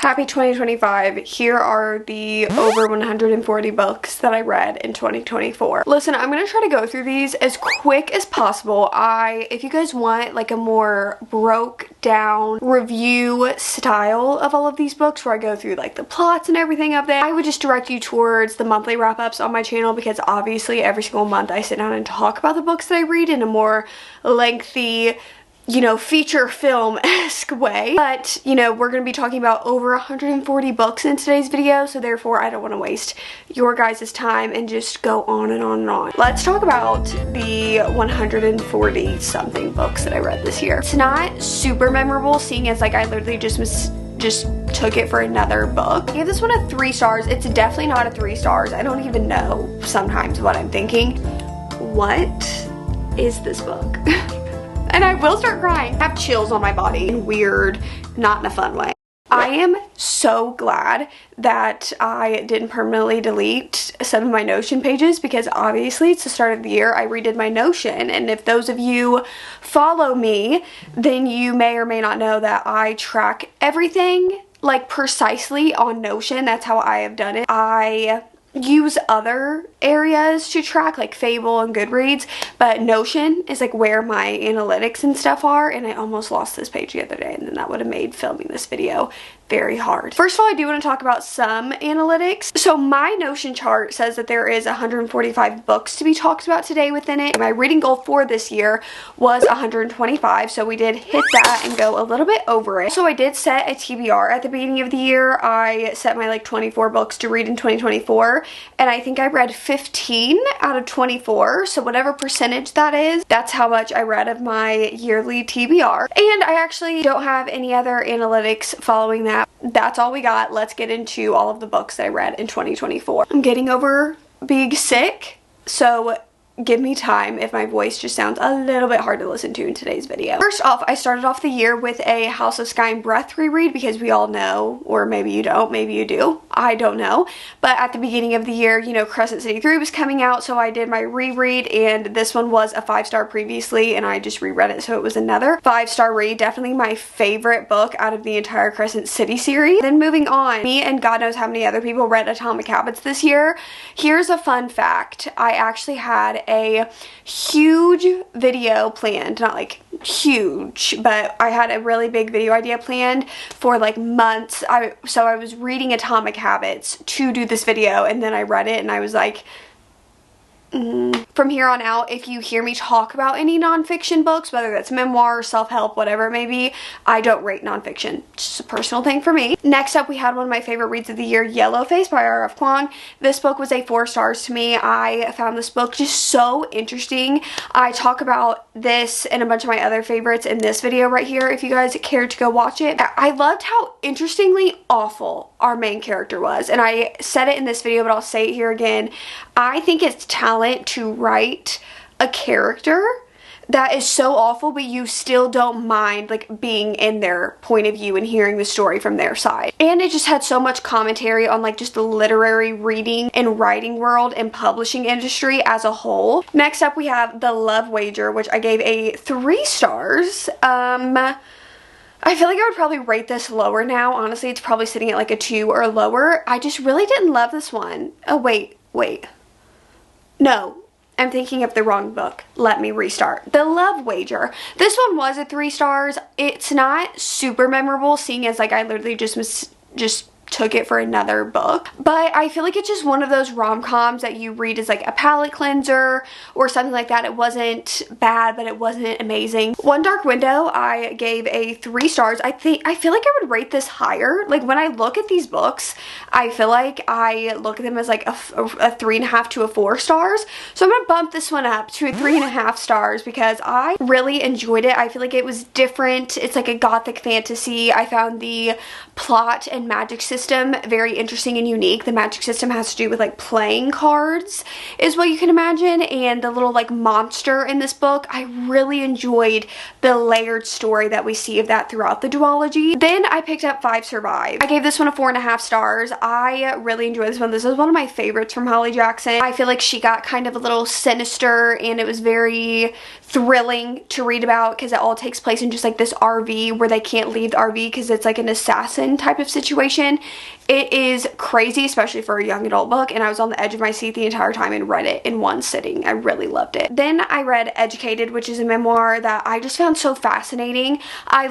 Happy 2025. Here are the over 140 books that I read in 2024. Listen, I'm going to try to go through these as quick as possible. If you guys want like a more broke down review style of all of these books where I go through like the plots and everything of them, I would just direct you towards the monthly wrap-ups on my channel, because obviously every single month I sit down and talk about the books that I read in a more lengthy, you know, feature film-esque way. But, you know, we're going to be talking about over 140 books in today's video, so therefore I don't want to waste your guys' time and just go on and on and on. Let's talk about the 140 something books that I read this year. It's not super memorable, seeing as like I literally just took it for another book. I gave this one a 3 stars. It's definitely not a 3 stars. I don't even know sometimes what I'm thinking. What is this book? And I will start crying. I have chills on my body in weird, not in a fun way. I am so glad that I didn't permanently delete some of my Notion pages, because obviously it's the start of the year. I redid my Notion, and if those of you follow me, then you may or may not know that I track everything like precisely on Notion. That's how I have done it. I use other areas to track like Fable and Goodreads, but Notion is like where my analytics and stuff are, and I almost lost this page the other day, and then that would have made filming this video very hard. First of all, I do want to talk about some analytics. So my Notion chart says that there is 145 books to be talked about today within it. My reading goal for this year was 125, so we did hit that and go a little bit over it. So I did set a TBR at the beginning of the year. I set my like 24 books to read in 2024, and I think I read 15 out of 24, so whatever percentage that is, that's how much I read of my yearly TBR. And I actually don't have any other analytics following that. That's all we got. Let's get into all of the books that I read in 2024. I'm getting over being sick, so give me time if my voice just sounds a little bit hard to listen to in today's video. First off, I started off the year with a House of Sky and Breath reread, because we all know, or maybe you don't, maybe you do, I don't know, but at the beginning of the year, you know, Crescent City 3 was coming out, so I did my reread, and this one was a 5-star previously, and I just reread it, so it was another 5-star read. Definitely my favorite book out of the entire Crescent City series. Then moving on, me and God knows how many other people read Atomic Habits this year. Here's a fun fact. I actually had a huge video planned, not like huge, but I had a really big video idea planned for like months. So I was reading Atomic Habits to do this video, and then I read it and I was like, From here on out, if you hear me talk about any nonfiction books, whether that's memoir, self-help, whatever it may be, I don't rate nonfiction. It's just a personal thing for me. Next up, we had one of my favorite reads of the year, Yellowface by R.F. Kuang. This book was a 4 stars to me. I found this book just so interesting. I talk about this and a bunch of my other favorites in this video right here, if you guys care to go watch it. I loved how interestingly awful our main character was, and I said it in this video, but I'll say it here again. I think it's talent to write a character that is so awful, but you still don't mind like being in their point of view and hearing the story from their side. And it just had so much commentary on like just the literary reading and writing world and publishing industry as a whole. Next up, we have The Love Wager, which I gave a 3 stars. I feel like I would probably rate this lower now. Honestly, it's probably sitting at like a 2 or lower. I just really didn't love this one. Oh, wait. No, I'm thinking of the wrong book. Let me restart. The Love Wager. This one was a 3 stars. It's not super memorable, seeing as like I literally just took it for another book, but I feel like it's just one of those rom-coms that you read as like a palate cleanser or something like that. It wasn't bad, but it wasn't amazing. One Dark Window, I gave a 3 stars. I feel like I would rate this higher. Like when I look at these books, I feel like I look at them as like a 3.5 to a 4 stars. So I'm gonna bump this one up to a 3.5 stars because I really enjoyed it. I feel like it was different. It's like a gothic fantasy. I found the plot and magic system system very interesting and unique. The magic system has to do with like playing cards is what you can imagine, and the little like monster in this book, I really enjoyed the layered story that we see of that throughout the duology. Then I picked up 5 Survive. I gave this one a 4.5 stars. I really enjoyed this one. This is one of my favorites from Holly Jackson. I feel like she got kind of a little sinister, and it was very thrilling to read about because it all takes place in just like this RV where they can't leave the RV because it's like an assassin type of situation. It is crazy, especially for a young adult book, and I was on the edge of my seat the entire time and read it in one sitting. I really loved it. Then I read Educated, which is a memoir that I just found so fascinating. I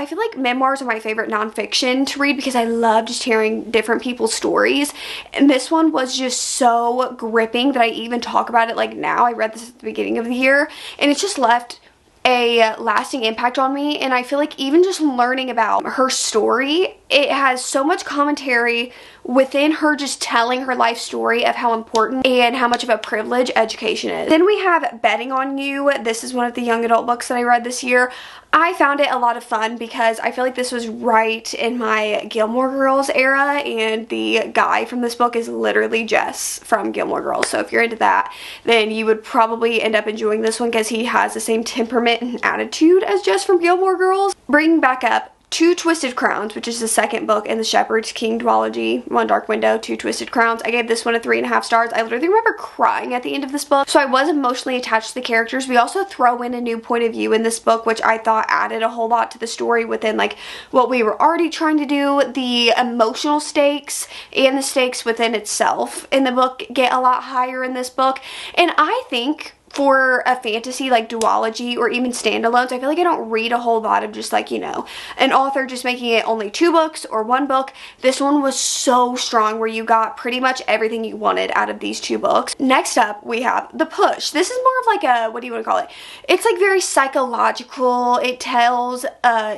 feel like memoirs are my favorite nonfiction to read because I love just hearing different people's stories, and this one was just so gripping that I even talk about it like now. I read this at the beginning of the year, and it's just left a lasting impact on me, and I feel like even just learning about her story, it has so much commentary within her just telling her life story of how important and how much of a privilege education is. Then we have Betting on You. This is one of the young adult books that I read this year. I found it a lot of fun because I feel like this was right in my Gilmore Girls era, and the guy from this book is literally Jess from Gilmore Girls. So if you're into that, then you would probably end up enjoying this one because he has the same temperament and attitude as Jess from Gilmore Girls. Bringing back up Two Twisted Crowns, which is the second book in the Shepherd's King duology, One Dark Window, Two Twisted Crowns. I gave this one a 3.5 stars. I literally remember crying at the end of this book, so I was emotionally attached to the characters. We also throw in a new point of view in this book, which I thought added a whole lot to the story within like what we were already trying to do. The emotional stakes and the stakes within itself in the book get a lot higher in this book, and I think for a fantasy like duology or even standalones, I feel like I don't read a whole lot of just like, you know, an author just making it only 2 books or 1 book. This one was so strong where you got pretty much everything you wanted out of these 2 books. Next up, we have The Push. This is more of like a, what do you want to call it? It's like very psychological. It tells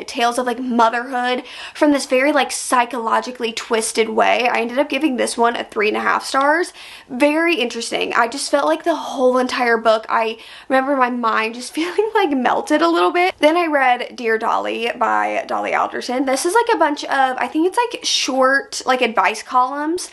tales of like motherhood from this very like psychologically twisted way. I ended up giving this one a 3.5 stars. Very interesting. I just felt like the whole entire book, I remember my mind just feeling like melted a little bit. Then I read Dear Dolly by Dolly Alderton. This is like a bunch of, I think it's like short like advice columns,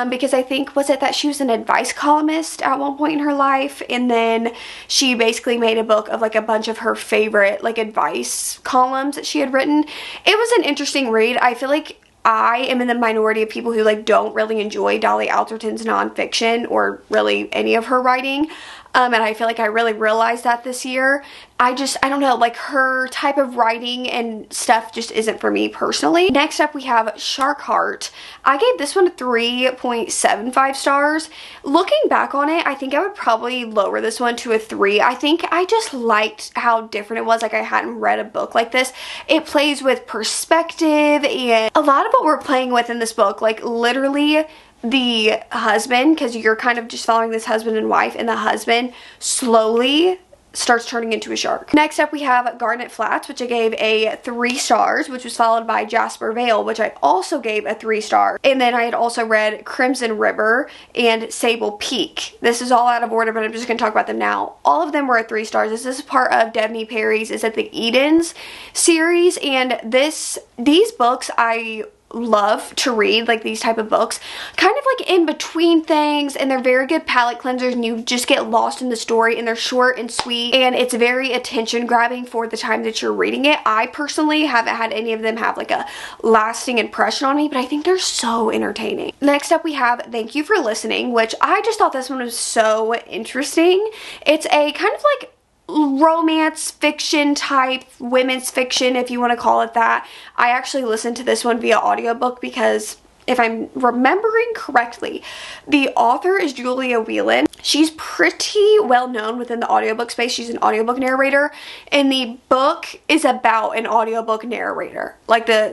because I think, was it that she was an advice columnist at one point in her life, and then she basically made a book of like a bunch of her favorite like advice columns that she had written. It was an interesting read. I feel like I am in the minority of people who like don't really enjoy Dolly Alderton's nonfiction or really any of her writing. And I feel like I really realized that this year. I don't know, like her type of writing and stuff just isn't for me personally. Next up we have Shark Heart. I gave this one a 3.75 stars. Looking back on it, I think I would probably lower this one to a 3. I think I just liked how different it was. Like I hadn't read a book like this. It plays with perspective and a lot of what we're playing with in this book, like literally the husband, because you're kind of just following this husband and wife, and the husband slowly starts turning into a shark. Next up we have Garnet Flats, which I gave a 3 stars, which was followed by Jasper Vale, which I also gave a 3 star. And then I had also read Crimson River and Sable Peak. This is all out of order, but I'm just going to talk about them now. All of them were at 3 stars. This is part of Devney Perry's Is It the Edens series, and these books I love to read, like these type of books, kind of like in between things, and they're very good palate cleansers, and you just get lost in the story, and they're short and sweet, and it's very attention grabbing for the time that you're reading it. I personally haven't had any of them have like a lasting impression on me, but I think they're so entertaining. Next up we have Thank You for Listening, which I just thought this one was so interesting. It's a kind of like romance fiction type, women's fiction if you want to call it that. I actually listened to this one via audiobook because if I'm remembering correctly, the author is Julia Whelan. She's pretty well known within the audiobook space. She's an audiobook narrator, and the book is about an audiobook narrator.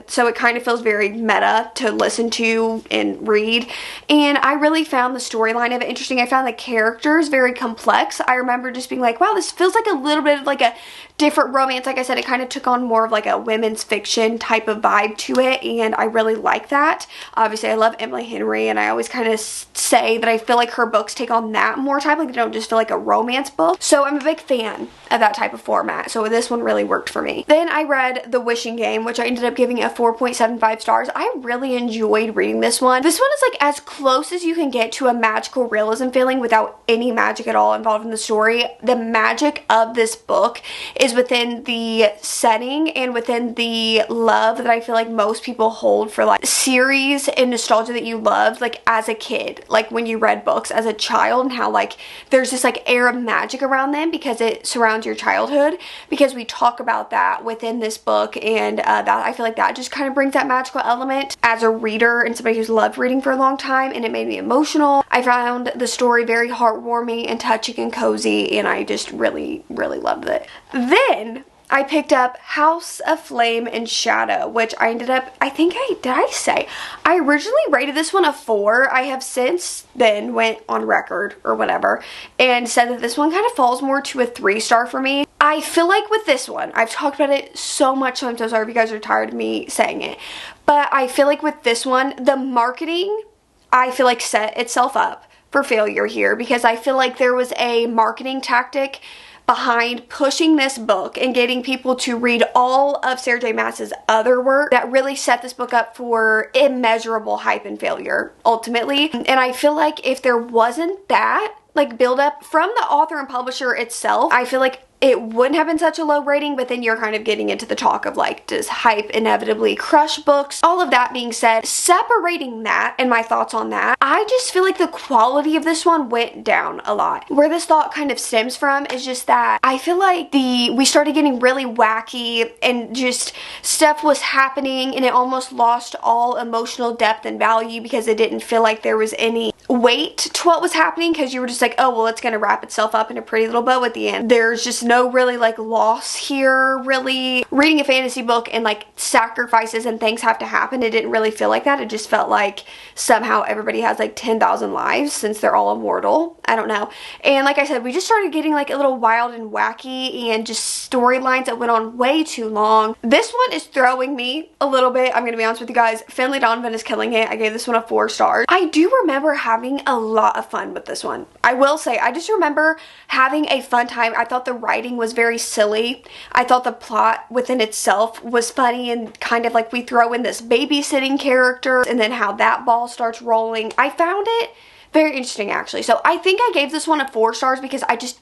So it kind of feels very meta to listen to and read, and I really found the storyline of it interesting. I found the characters very complex. I remember just being like, wow, this feels like a little bit of like a different romance. Like I said, it kind of took on more of like a women's fiction type of vibe to it, and I really like that. Obviously, I love Emily Henry, and I always kind of say that I feel like her books take on that more type, like they don't just feel like a romance book. So I'm a big fan of that type of format. So this one really worked for me. Then I read The Wishing Game, which I ended up giving a 4.75 stars. I really enjoyed reading this one. This one is like as close as you can get to a magical realism feeling without any magic at all involved in the story. The magic of this book is within the setting and within the love that I feel like most people hold for like series and nostalgia that you loved like as a kid, like when you read books as a child, and how like there's this like air of magic around them because it surrounds your childhood, because we talk about that within this book, and that I feel like that just kind of brings that magical element as a reader and somebody who's loved reading for a long time, and it made me emotional. I found the story very heartwarming and touching and cozy, and I just really loved it. Then I picked up House of Flame and Shadow, which I ended up, I originally rated this one a 4. I have since then went on record or whatever and said that this one kind of falls more to a 3-star for me. I feel like with this one, I've talked about it so much, so I'm so sorry if you guys are tired of me saying it, but I feel like with this one, the marketing, I feel like set itself up for failure here, because I feel like there was a marketing tactic behind pushing this book and getting people to read all of Sarah J Maas's other work that really set this book up for immeasurable hype and failure ultimately. And I feel like if there wasn't that like build up from the author and publisher itself, I feel like it wouldn't have been such a low rating. But then you're kind of getting into the talk of like, does hype inevitably crush books? All of that being said, separating that and my thoughts on that, I just feel like the quality of this one went down a lot. Where this thought kind of stems from is just that I feel like we started getting really wacky and just stuff was happening, and it almost lost all emotional depth and value because it didn't feel like there was any weight to what was happening, because you were just like, oh well, it's gonna wrap itself up in a pretty little bow at the end. There's just no really like loss here. Really, reading a fantasy book and like sacrifices and things have to happen, it didn't really feel like that. It just felt like somehow everybody has like 10,000 lives since they're all immortal. I don't know. And like I said, we just started getting like a little wild and wacky and just storylines that went on way too long. This one is throwing me a little bit, I'm gonna be honest with you guys. Finley Donovan is killing it. I gave this one a 4 stars. I do remember having a lot of fun with this one. I will say, I just remember having a fun time. I thought the writing was very silly. I thought the plot within itself was funny, and kind of like we throw in this babysitting character and then how that ball starts rolling. I found it very interesting actually. So I think I gave this one a 4 stars because I just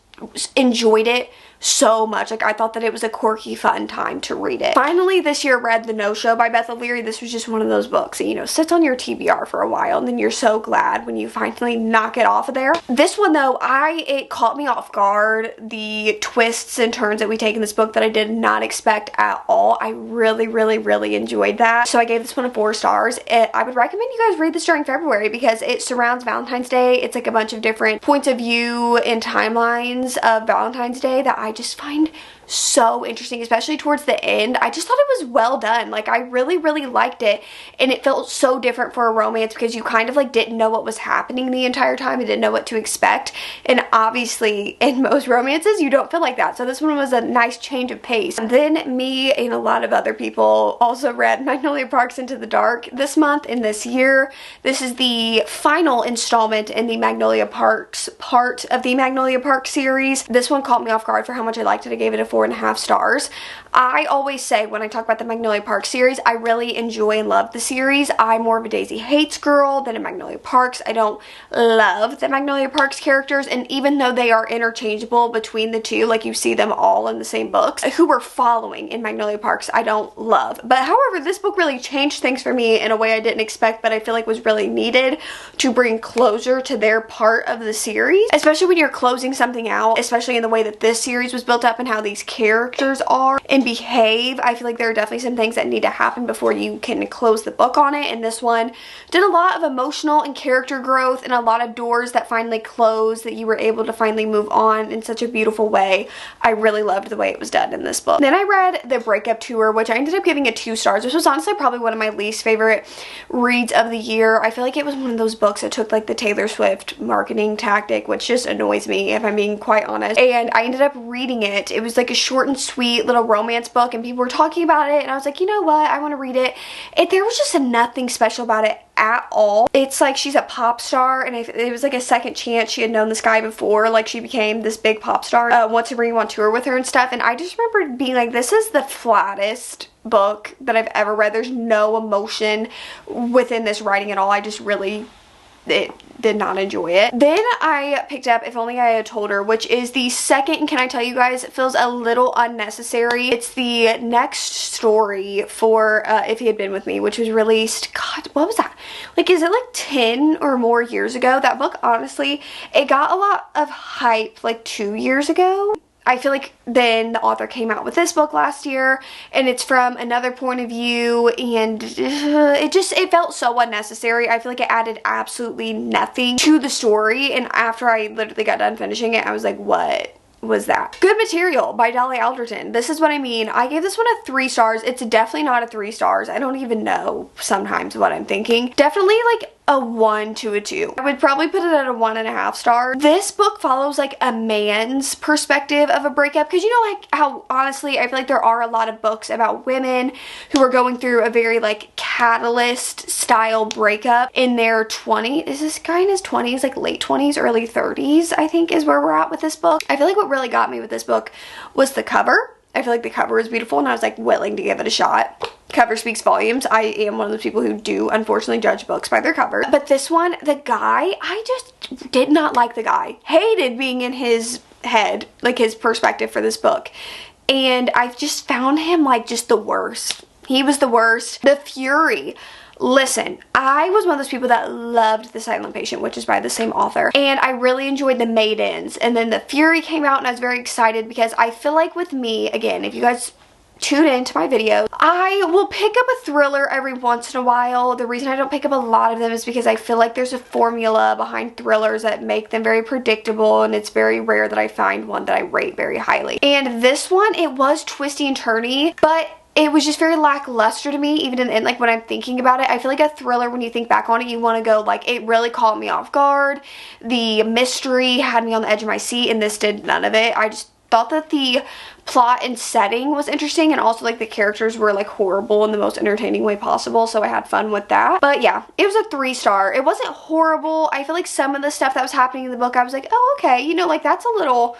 enjoyed it so much. Like I thought that it was a quirky fun time to read it. Finally this year read The No-Show by Beth O'Leary. This was just one of those books that, you know, sits on your TBR for a while and then you're so glad when you finally knock it off of there. This one though, it caught me off guard. The twists and turns that we take in this book that I did not expect at all. I really enjoyed that. So I gave this one a 4 stars. I would recommend you guys read this during February because it surrounds Valentine's Day. It's like a bunch of different points of view and timelines of Valentine's Day that I just find so interesting, especially towards the end. I just thought it was well done. Like I really liked it, and it felt so different for a romance because you kind of like didn't know what was happening the entire time and didn't know what to expect, and obviously in most romances you don't feel like that. So this one was a nice change of pace. And then me and a lot of other people also read Magnolia Parks Into the Dark this month and this year. This is the final installment in the Magnolia Parks part of the Magnolia Parks series. This one caught me off guard for how much I liked it. I gave it a 4.5 stars. I always say when I talk about the Magnolia Parks series, I really enjoy and love the series. I'm more of a Daisy Hates girl than a Magnolia Parks. I don't love the Magnolia Parks characters, and even though they are interchangeable between the two, like you see them all in the same books, who we're following in Magnolia Parks I don't love. But however, this book really changed things for me in a way I didn't expect, but I feel like was really needed to bring closure to their part of the series, especially when you're closing something out, especially in the way that this series was built up and how these characters are and behave. I feel like there are definitely some things that need to happen before you can close the book on it, and this one did a lot of emotional and character growth and a lot of doors that finally closed that you were able to finally move on in such a beautiful way. I really loved the way it was done in this book. Then I read The Breakup Tour, which I ended up giving a 2 stars. This was honestly probably one of my least favorite reads of the year. I feel like it was one of those books that took like the Taylor Swift marketing tactic, which just annoys me if I'm being quite honest, and I ended up reading it. It was like a short and sweet little romance book, and people were talking about it, and I was like, you know what, I want to read it. There was just nothing special about it at all. It's like she's a pop star, and it was like a second chance. She had known this guy before, like she became this big pop star, wants to bring him on tour with her and stuff, and I just remember being like, this is the flattest book that I've ever read. There's no emotion within this writing at all. I just really did not enjoy it. Then I picked up If Only I Had Told Her, which is the second, and can I tell you guys, it feels a little unnecessary. It's the next story for If He Had Been With Me, which was released, God, what was that? Like, is it like 10 or more years ago? That book, honestly, it got a lot of hype like 2 years ago. I feel like then the author came out with this book last year, and it's from another point of view, and it felt so unnecessary. I feel like it added absolutely nothing to the story, and after I literally got done finishing it, I was like, what was that? Good Material by Dolly Alderton. This is what I mean. I gave this one a 3 stars. It's definitely not a 3 stars. I don't even know sometimes what I'm thinking. Definitely like a 1 to a 2. I would probably put it at a 1.5 star. This book follows like a man's perspective of a breakup, because you know, like how honestly I feel like there are a lot of books about women who are going through a very like Catalyst style breakup in their 20s. Is this guy in his 20s, like late 20s, early 30s, I think is where we're at with this book. I feel like what really got me with this book was the cover. I feel like the cover was beautiful, and I was like willing to give it a shot. Cover speaks volumes. I am one of those people who do unfortunately judge books by their cover. But this one, the guy, I just did not like the guy. Hated being in his head, like his perspective for this book. And I just found him like just the worst. He was the worst. The Fury. Listen, I was one of those people that loved The Silent Patient, which is by the same author, and I really enjoyed The Maidens, and then The Fury came out, and I was very excited because I feel like with me, again, if you guys tune into my videos, I will pick up a thriller every once in a while. The reason I don't pick up a lot of them is because I feel like there's a formula behind thrillers that make them very predictable, and it's very rare that I find one that I rate very highly. And this one, it was twisty and turny, but it was just very lackluster to me, even in the end, like when I'm thinking about it. I feel like a thriller, when you think back on it, you want to go like, it really caught me off guard. The mystery had me on the edge of my seat, and this did none of it. I just thought that the plot and setting was interesting, and also like the characters were like horrible in the most entertaining way possible, so I had fun with that. But yeah, it was a 3 star. It wasn't horrible. I feel like some of the stuff that was happening in the book, I was like, oh, okay, you know, like that's a little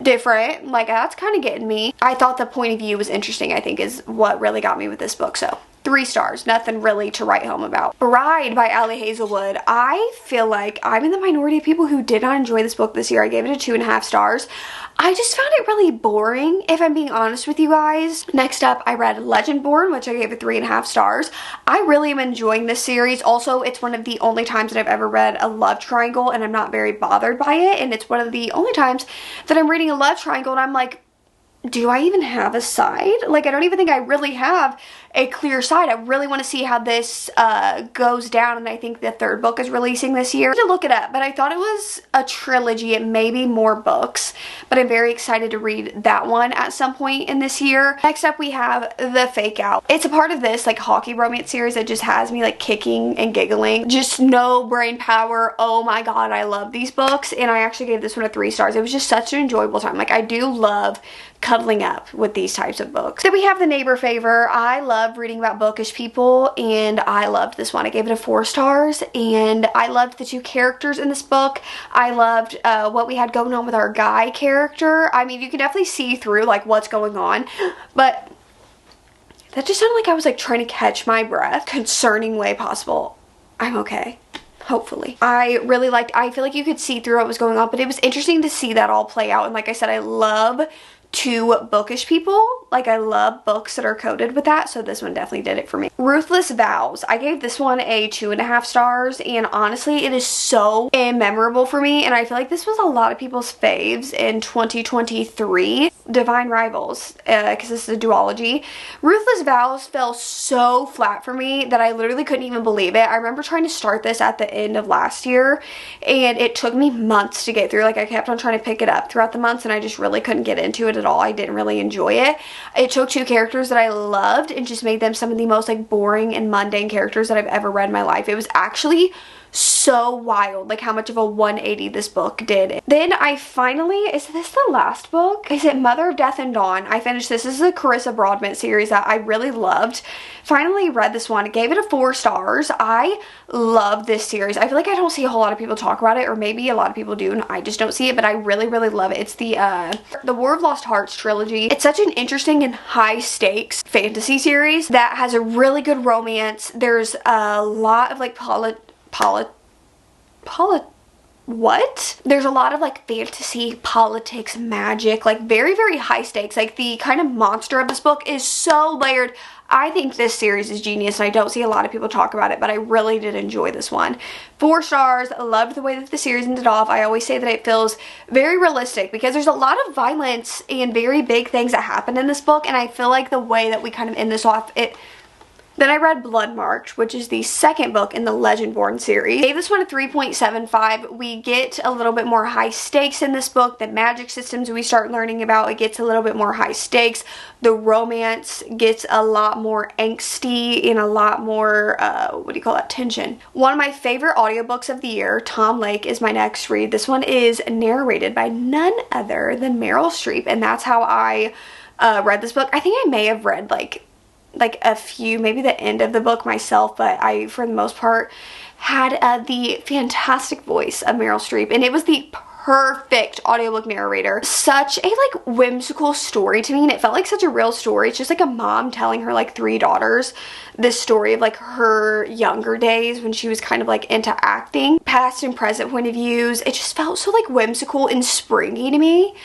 different, like that's kind of getting me. I thought the point of view was interesting, I think is what really got me with this book. So 3 stars, nothing really to write home about. Bride by Ali Hazelwood. I feel like I'm in the minority of people who did not enjoy this book this year. I gave it a 2.5 stars. I just found it really boring, if I'm being honest with you guys. Next up, I read Legendborn, which I gave it 3.5 stars. I really am enjoying this series. Also, it's one of the only times that I've ever read a love triangle, and I'm not very bothered by it. And it's one of the only times that I'm reading a love triangle, and I'm like, do I even have a side? Like, I don't even think I really have a clear side. I really want to see how this goes down, and I think the 3rd book is releasing this year. I had to look it up, but I thought it was a trilogy. It may be more books, but I'm very excited to read that one at some point in this year. Next up, we have The Fake Out. It's a part of this like hockey romance series that just has me like kicking and giggling. Just no brain power. Oh my god, I love these books, and I actually gave this one a 3 stars. It was just such an enjoyable time. Like, I do love cuddling up with these types of books. Then we have The Neighbor Favor. I love reading about bookish people, and I loved this one. I gave it a 4 stars, and I loved the 2 characters in this book. I loved what we had going on with our guy character. I mean, you can definitely see through like what's going on, but that just sounded like I was like trying to catch my breath. Concerning way possible. I'm okay. Hopefully. I really liked, I feel like you could see through what was going on, but it was interesting to see that all play out. And like I said, I love 2 bookish people. Like, I love books that are coded with that, so this one definitely did it for me. Ruthless Vows. I gave this one a 2.5 stars, and honestly, it is so immemorable for me, and I feel like this was a lot of people's faves in 2023. Divine Rivals, because this is a duology. Ruthless Vows fell so flat for me that I literally couldn't even believe it. I remember trying to start this at the end of last year, and it took me months to get through. Like, I kept on trying to pick it up throughout the months, and I just really couldn't get into it at all. I didn't really enjoy it. It took 2 characters that I loved and just made them some of the most like boring and mundane characters that I've ever read in my life. It was actually so so wild, like how much of a 180 this book did. Then I finally, is this the last book? Is it Mother of Death and Dawn? I finished this. This is a Carissa Broadbent series that I really loved. Finally read this one. Gave it a 4 stars. I love this series. I feel like I don't see a whole lot of people talk about it, or maybe a lot of people do and I just don't see it, but I really, really love it. It's the War of Lost Hearts trilogy. It's such an interesting and high stakes fantasy series that has a really good romance. There's a lot of like there's a lot of like fantasy, politics, magic, like very, very high stakes. Like the kind of monster of this book is so layered. I think this series is genius and I don't see a lot of people talk about it, but I really did enjoy this one. 4 stars. Loved the way that the series ended off. I always say that it feels very realistic because there's a lot of violence and very big things that happen in this book, and I feel like the way that we kind of end this off, Then I read Blood March, which is the second book in the Legendborn series. I gave this one a 3.75. We get a little bit more high stakes in this book. The magic systems we start learning about, it gets a little bit more high stakes. The romance gets a lot more angsty and a lot more, tension. One of my favorite audiobooks of the year, Tom Lake, is my next read. This one is narrated by none other than Meryl Streep, and that's how I read this book. I think I may have read like a few, maybe the end of the book myself, but I, for the most part, had the fantastic voice of Meryl Streep, and it was the perfect audiobook narrator. Such a like whimsical story to me, and it felt like such a real story. It's just like a mom telling her like 3 daughters this story of like her younger days when she was kind of like into acting, past and present point of views. It just felt so like whimsical and springy to me.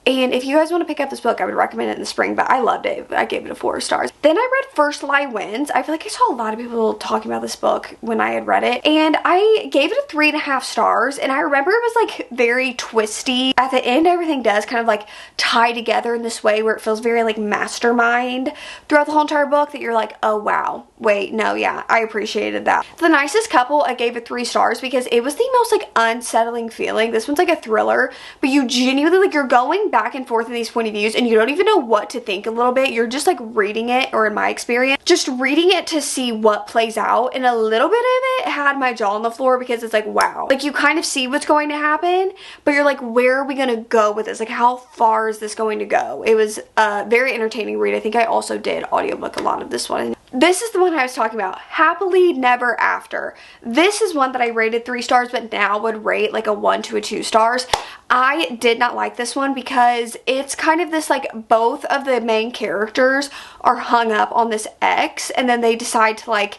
And if you guys want to pick up this book, I would recommend it in the spring, but I loved it. I gave it a 4 stars. Then I read First Lie Wins. I feel like I saw a lot of people talking about this book when I had read it, and I gave it a 3.5 stars, and I remember it was like very twisty. At the end, everything does kind of like tie together in this way where it feels very like mastermind throughout the whole entire book, that you're like, oh wow, wait, no, yeah, I appreciated that. The Nicest Couple, I gave it 3 stars because it was the most like unsettling feeling. This one's like a thriller, but you genuinely, like, you're going back and forth in these point of views and you don't even know what to think a little bit. You're just like reading it, or in my experience, just reading it to see what plays out, and a little bit of it had my jaw on the floor because it's like, wow, like you kind of see what's going to happen, but you're like, where are we gonna go with this? Like, how far is this going to go? It was a very entertaining read. I think I also did audiobook a lot of this one. This is the one I was talking about, Happily Never After. This is one that I rated 3 stars, but now would rate like a 1 to a 2 stars. I did not like this one because it's kind of this like, both of the main characters are hung up on this ex, and then they decide to like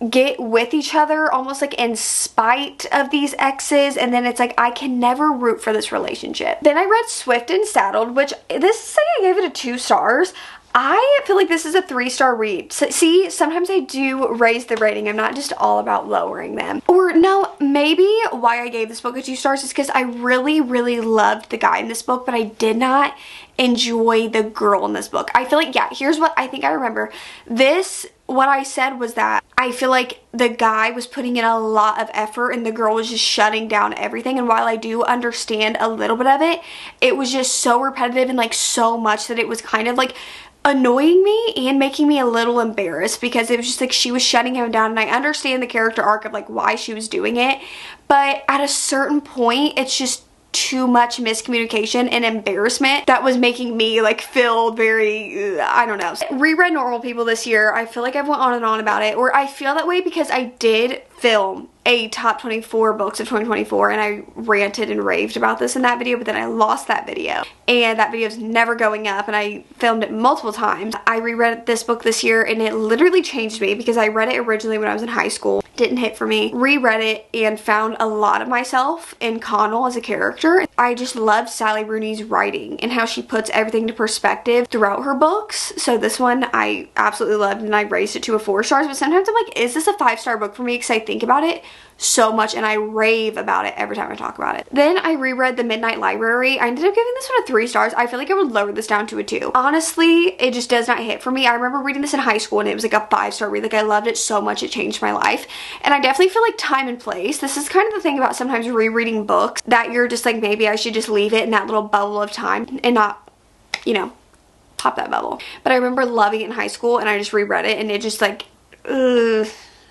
get with each other almost like in spite of these exes, and then it's like, I can never root for this relationship. Then I read Swift and Saddled, which this is like, I gave it a 2 stars. I feel like this is a 3-star read. So, see, sometimes I do raise the rating. I'm not just all about lowering them. Or no, maybe why I gave this book a 2 stars is because I really, really loved the guy in this book, but I did not enjoy the girl in this book. I feel like, yeah, here's what I think I remember. What I said was that I feel like the guy was putting in a lot of effort and the girl was just shutting down everything. And while I do understand a little bit of it, it was just so repetitive and like so much that it was kind of like annoying me and making me a little embarrassed, because it was just like she was shutting him down, and I understand the character arc of like why she was doing it, but at a certain point it's just too much miscommunication and embarrassment that was making me like feel very, I don't know. Reread Normal People this year. I feel like I've went on and on about it, or I feel that way because I did film a top 24 books of 2024 and I ranted and raved about this in that video, but then I lost that video and that video is never going up, and I filmed it multiple times. I reread this book this year and it literally changed me because I read it originally when I was in high school. Didn't hit for me. Reread it and found a lot of myself in Connell as a character. I just loved Sally Rooney's writing and how she puts everything to perspective throughout her books. So this one I absolutely loved and I raised it to a 4 stars, but sometimes I'm like, is this a 5-star book for me? Because I think about it so much and I rave about it every time I talk about it. Then I reread The Midnight Library. I ended up giving this one a 3 stars. I feel like I would lower this down to a 2. Honestly, it just does not hit for me. I remember reading this in high school and it was like a 5-star read. Like, I loved it so much, it changed my life. And I definitely feel like time and place. This is kind of the thing about sometimes rereading books, that you're just like, maybe I should just leave it in that little bubble of time and not, you know, pop that bubble. But I remember loving it in high school and I just reread it and it just like, ugh.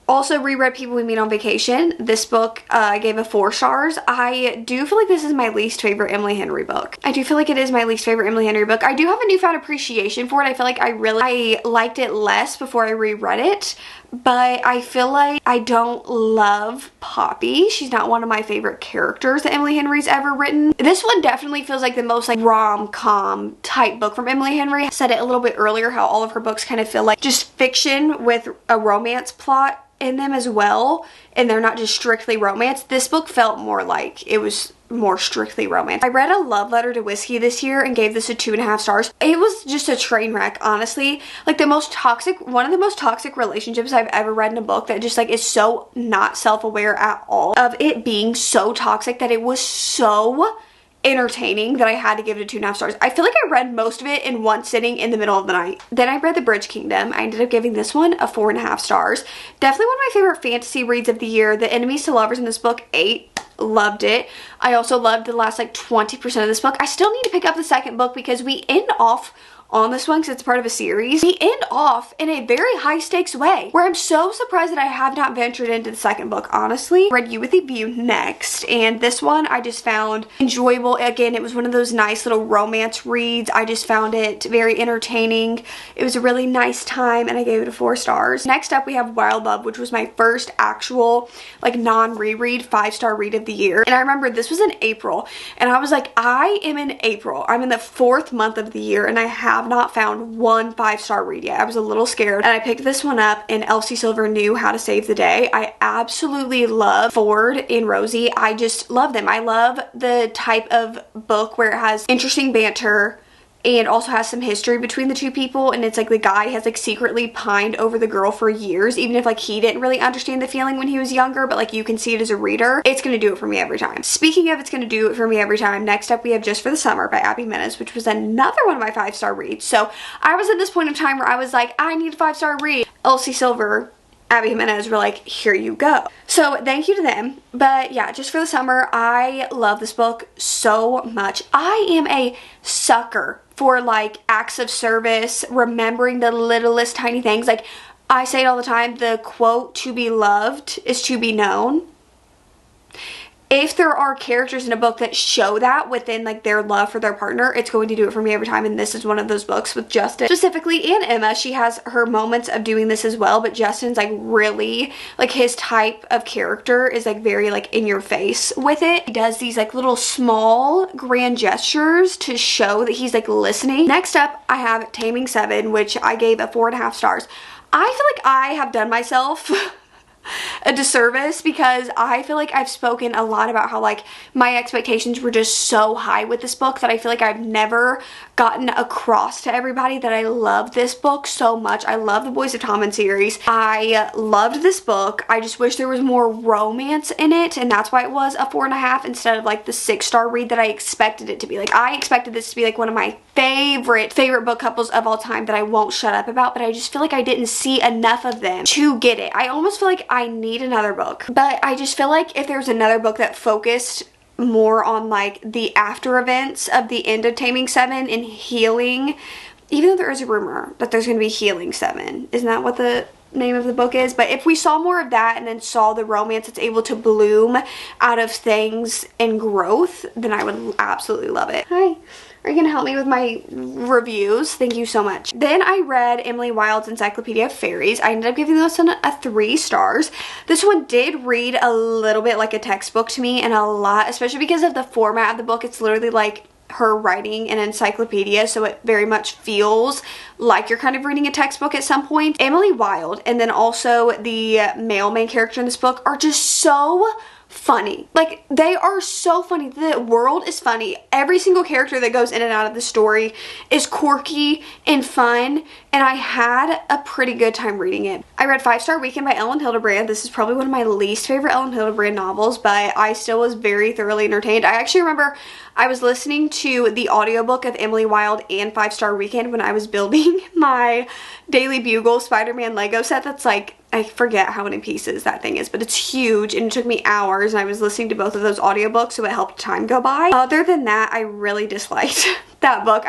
Also reread People We Meet on Vacation. This book I gave a 4 stars. I do feel like this is my least favorite Emily Henry book. I do feel like it is my least favorite Emily Henry book. I do have a newfound appreciation for it. I feel like I liked it less before I reread it, but I feel like I don't love Poppy. She's not one of my favorite characters that Emily Henry's ever written. This one definitely feels like the most like rom-com type book from Emily Henry. I said it a little bit earlier how all of her books kind of feel like just fiction with a romance plot in them as well, and they're not just strictly romance. This book felt more like it was more strictly romance. I read A Love Letter to Whiskey this year and gave this a 2.5 stars. It was just a train wreck, honestly. Like one of the most toxic relationships I've ever read in a book that just like is so not self-aware at all of it being so toxic that it was so entertaining that I had to give it a 2.5 stars. I feel like I read most of it in one sitting in the middle of the night. Then I read The Bridge Kingdom. I ended up giving this one a 4.5 stars. Definitely one of my favorite fantasy reads of the year. The Enemies to Lovers in this book, 8. Loved it. I also loved the last like 20% of this book. I still need to pick up the second book because we end off on this one because it's part of a series. We end off in a very high stakes way where I'm so surprised that I have not ventured into the second book, honestly. Read You with a View next, and this one I just found enjoyable. Again, it was one of those nice little romance reads. I just found it very entertaining. It was a really nice time and I gave it a 4 stars. Next up we have Wild Love, which was my first actual like non-reread 5-star read of the year. And I remember this was in April and I was like, I am in April. I'm in the 4th month of the year and I have not found one 5-star read yet. I was a little scared and I picked this one up, and Elsie Silver knew how to save the day. I absolutely love Ford and Rosie. I just love them. I love the type of book where it has interesting banter and also has some history between the two people, and it's like the guy has like secretly pined over the girl for years, even if like he didn't really understand the feeling when he was younger, but like you can see it as a reader. It's gonna do it for me every time. Speaking of it's gonna do it for me every time, next up we have Just for the Summer by Abby Menace, which was another one of my 5-star reads. So I was at this point in time where I was like, I need a 5-star read. Elsie Silver, Abby Jimenez were like, here you go. So thank you to them. But yeah, Just for the Summer, I love this book so much. I am a sucker for like acts of service, remembering the littlest tiny things. Like I say it all the time, the quote, to be loved is to be known. If there are characters in a book that show that within like their love for their partner, it's going to do it for me every time, and this is one of those books with Justin specifically, and Emma. She has her moments of doing this as well, but Justin's like really like his type of character is like very like in your face with it. He does these like little small grand gestures to show that he's like listening. Next up I have Taming 7, which I gave a 4.5 stars. I feel like I have done myself a disservice because I feel like I've spoken a lot about how like my expectations were just so high with this book that I feel like I've never gotten across to everybody that I love this book so much. I love the Boys of Tommen series. I loved this book. I just wish there was more romance in it, and that's why it was a 4.5 instead of like the 6-star read that I expected it to be. Like I expected this to be like one of my favorite book couples of all time that I won't shut up about, but I just feel like I didn't see enough of them to get it. I almost feel like I need another book, but I just feel like if there was another book that focused more on like the after events of the end of Taming 7 and healing, even though there is a rumor that there's going to be Healing 7. Isn't that what the name of the book is? But if we saw more of that and then saw the romance that's able to bloom out of things and growth, then I would absolutely love it. Hi. Are you gonna help me with my reviews? Thank you so much. Then I read Emily Wilde's Encyclopedia of Fairies. I ended up giving this one a 3 stars. This one did read a little bit like a textbook to me, and a lot, especially because of the format of the book. It's literally like her writing an encyclopedia, so it very much feels like you're kind of reading a textbook at some point. Emily Wilde and then also the male main character in this book are just so funny. Like they are so funny. The world is funny. Every single character that goes in and out of the story is quirky and fun, and I had a pretty good time reading it. I read 5-Star Weekend by Ellen Hildebrand. This is probably one of my least favorite Ellen Hildebrand novels, but I still was very thoroughly entertained. I actually remember I was listening to the audiobook of Emily Wilde and 5-Star Weekend when I was building my Daily Bugle Spider-Man Lego set that's like, I forget how many pieces that thing is, but it's huge and it took me hours, and I was listening to both of those audiobooks, so it helped time go by. Other than that, I really disliked that book.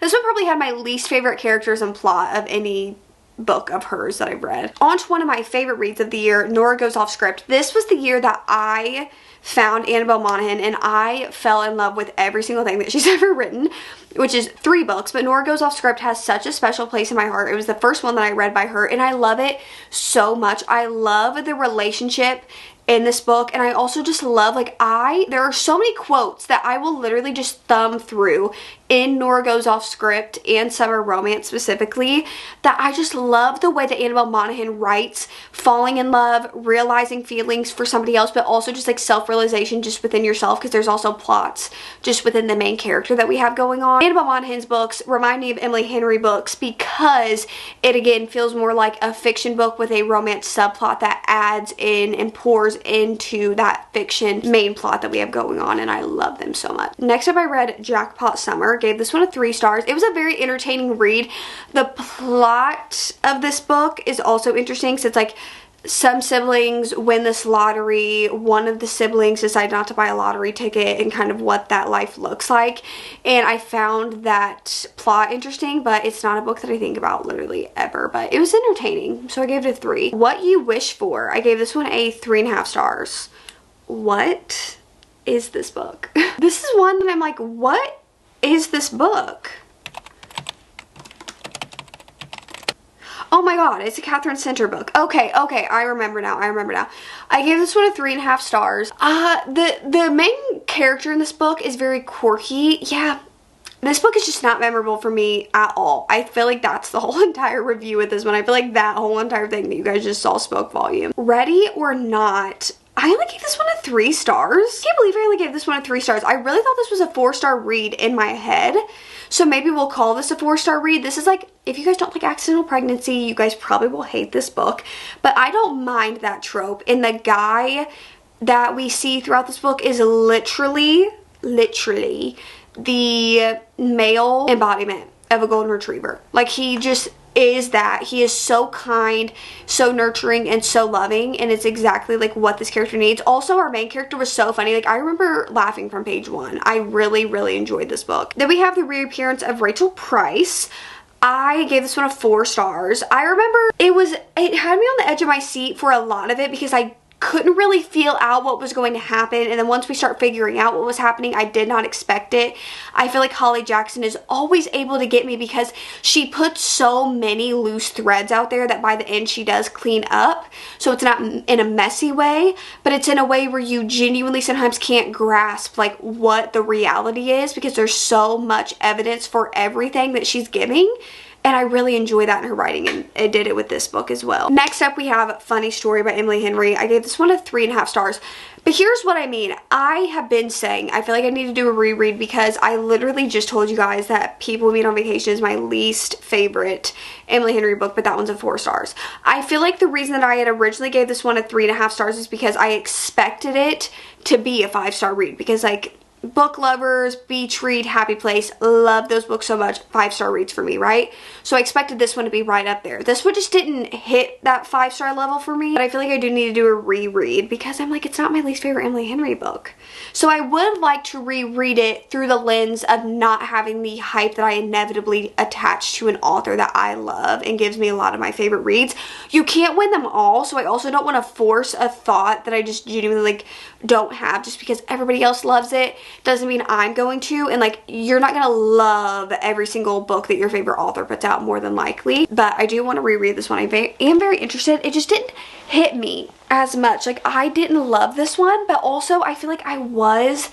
This one probably had my least favorite characters and plot of any book of hers that I've read. On to one of my favorite reads of the year, Nora Goes Off Script. This was the year that I found Annabelle Monaghan and I fell in love with every single thing that she's ever written, which is 3 books, but Nora Goes Off Script has such a special place in my heart. It was the first one that I read by her and I love it so much. I love the relationship in this book, and I also just love, like, there are so many quotes that I will literally just thumb through in Nora Goes Off Script and Summer Romance specifically, that I just love the way that Annabelle Monaghan writes falling in love, realizing feelings for somebody else, but also just like self-realization just within yourself, because there's also plots just within the main character that we have going on. Annabelle Monaghan's books remind me of Emily Henry books because it again feels more like a fiction book with a romance subplot that adds in and pours into that fiction main plot that we have going on, and I love them so much. Next up, I read Jackpot Summer. Gave this one a 3 stars. It was a very entertaining read. The plot of this book is also interesting, so it's like some siblings win this lottery, one of the siblings decide not to buy a lottery ticket, and kind of what that life looks like. And I found that plot interesting, but it's not a book that I think about literally ever, but it was entertaining, so I gave it a 3. What You Wish For. I gave this one a 3.5 stars. What is this book? This is one that I'm like, what is this book? Oh my god, it's a Catherine Center book. Okay, I remember now. I gave this one a 3.5 stars. The main character in this book is very quirky. Yeah, this book is just not memorable for me at all. I feel like that's the whole entire review with this one. I feel like that whole entire thing that you guys just saw spoke volume. Ready or Not. I only gave this one a 3 stars. I can't believe I only gave this one a 3 stars. I really thought this was a 4-star read in my head. So maybe we'll call this a 4-star read. This is like, if you guys don't like accidental pregnancy, you guys probably will hate this book. But I don't mind that trope. And the guy that we see throughout this book is literally the male embodiment of a golden retriever. Like, he just is that. He is so kind, so nurturing, and so loving, and it's exactly like what this character needs. Also, our main character was so funny. Like, I remember laughing from page 1. I really enjoyed this book. Then we have the reappearance of Rachel Price. I gave this one a 4 stars. I remember it had me on the edge of my seat for a lot of it because I couldn't really feel out what was going to happen, and then once we start figuring out what was happening, I did not expect it. I feel like Holly Jackson is always able to get me because she puts so many loose threads out there that by the end she does clean up. So it's not in a messy way, but it's in a way where you genuinely sometimes can't grasp like what the reality is because there's so much evidence for everything that she's giving. And I really enjoy that in her writing, and it did it with this book as well. Next up, we have Funny Story by Emily Henry. I gave this one a 3.5 stars. But here's what I mean. I have been saying I feel like I need to do a reread because I literally just told you guys that People Meet on Vacation is my least favorite Emily Henry book, but that one's a 4 stars. I feel like the reason that I had originally gave this one a 3.5 stars is because I expected it to be a 5-star read because, like, book lovers, beach read, happy place, love those books so much. 5-star reads for me, right? So I expected this one to be right up there. This one just didn't hit that 5-star level for me, but I feel like I do need to do a reread because I'm like, it's not my least favorite Emily Henry book. So I would like to reread it through the lens of not having the hype that I inevitably attach to an author that I love and gives me a lot of my favorite reads. You can't win them all, so I also don't want to force a thought that I just genuinely like don't have just because everybody else loves it. Doesn't mean I'm going to, and like, you're not gonna love every single book that your favorite author puts out more than likely, but I do want to reread this one. I am very interested. It just didn't hit me as much. Like, I didn't love this one, but also I feel like I was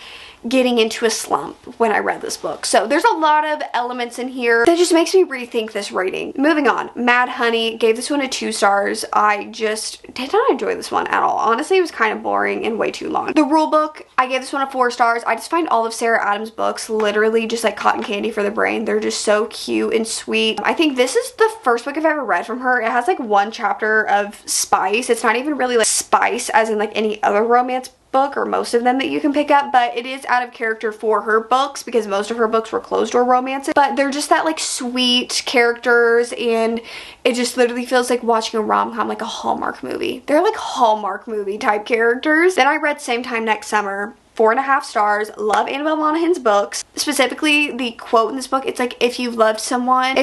getting into a slump when I read this book. So there's a lot of elements in here that just makes me rethink this rating. Moving on, Mad Honey, gave this one a 2 stars. I just did not enjoy this one at all. Honestly, it was kind of boring and way too long. The Rule Book, I gave this one a 4 stars. I just find all of Sarah Adams' books literally just like cotton candy for the brain. They're just so cute and sweet. I think this is the first book I've ever read from her. It has like 1 chapter of spice. It's not even really like spice as in like any other romance book or most of them that you can pick up, but it is out of character for her books because most of her books were closed door romances, but they're just that like sweet characters, and it just literally feels like watching a rom-com, like a Hallmark movie. They're like Hallmark movie type characters. Then I read Same Time Next Summer. 4.5 stars. Love Annabelle Monaghan's books. Specifically, the quote in this book, it's like, if you've loved someone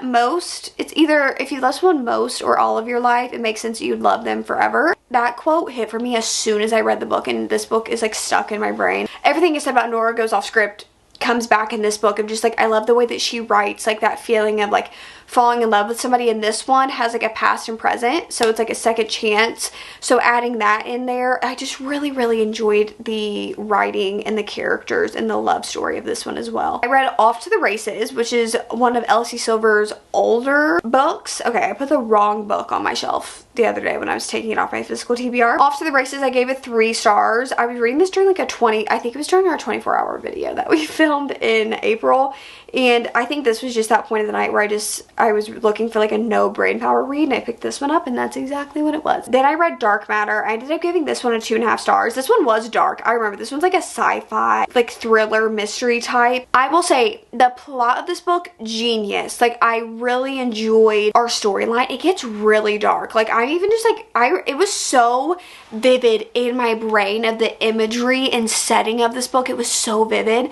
most, it's either if you love someone most or all of your life, it makes sense that you'd love them forever. That quote hit for me as soon as I read the book, and this book is like stuck in my brain. Everything I said about Nora goes off script comes back in this book of just like, I love the way that she writes, like that feeling of like falling in love with somebody. And this one has like a past and present, so it's like a second chance, so adding that in there, I just really enjoyed the writing and the characters and the love story of this one as well. I read Off to the Races, which is one of Elsie Silver's older books. Okay, I put the wrong book on my shelf the other day when I was taking it off my physical TBR. Off to the Races, I gave it 3 stars. I was reading this during like I think it was during our 24-hour video that we filmed in April, and I think this was just that point of the night where I was looking for like a no brain power read, and I picked this one up, and that's exactly what it was. Then I read Dark Matter. I ended up giving this one a 2.5 stars. This one was dark. I remember this one's like a sci-fi, like thriller mystery type. I will say the plot of this book, genius. Like, I really enjoyed our storyline. It gets really dark. Like, I even just like, it was so vivid in my brain of the imagery and setting of this book. It was so vivid.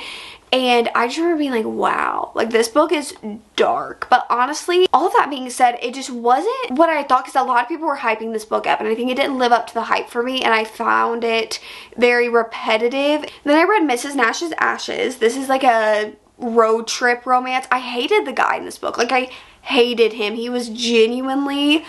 And I just remember being like, wow, like this book is dark. But honestly, all of that being said, it just wasn't what I thought, because a lot of people were hyping this book up, and I think it didn't live up to the hype for me, and I found it very repetitive. Then I read Mrs. Nash's Ashes. This is like a road trip romance. I hated the guy in this book. Like, I hated him. He was genuinely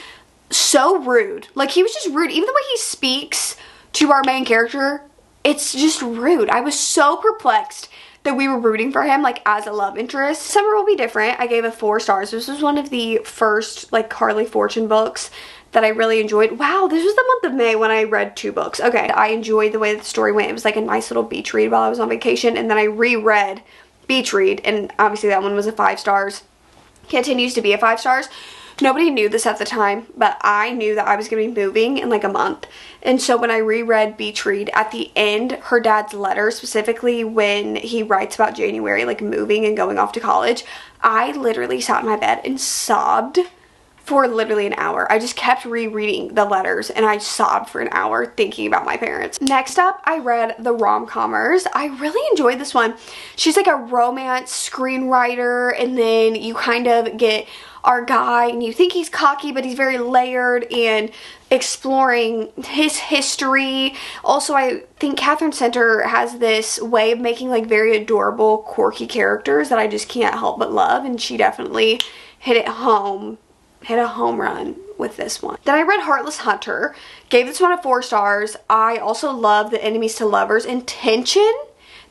so rude. Like, he was just rude. Even the way he speaks to our main character, it's just rude. I was so perplexed that we were rooting for him like as a love interest. Summer Will Be Different, I gave it 4 stars. This was one of the first like Carly Fortune books that I really enjoyed. Wow, this was the month of May when I read 2 books. Okay, I enjoyed the way the story went. It was like a nice little beach read while I was on vacation, and then I reread Beach Read, and obviously that one was a 5 stars. Continues to be a 5 stars. Nobody knew this at the time, but I knew that I was going to be moving in like a month. And so when I reread Beach Read, at the end, her dad's letter, specifically when he writes about January, like moving and going off to college, I literally sat in my bed and sobbed for literally an hour. I just kept rereading the letters, and I sobbed for an hour thinking about my parents. Next up, I read The Rom-Commers. I really enjoyed this one. She's like a romance screenwriter, and then you kind of get our guy, and you think he's cocky, but he's very layered and exploring his history. Also, I think Catherine Center has this way of making like very adorable, quirky characters that I just can't help but love, and she definitely hit a home run with this one. Then I read Heartless Hunter, gave this one a 4 stars. I also love the enemies to lovers and tension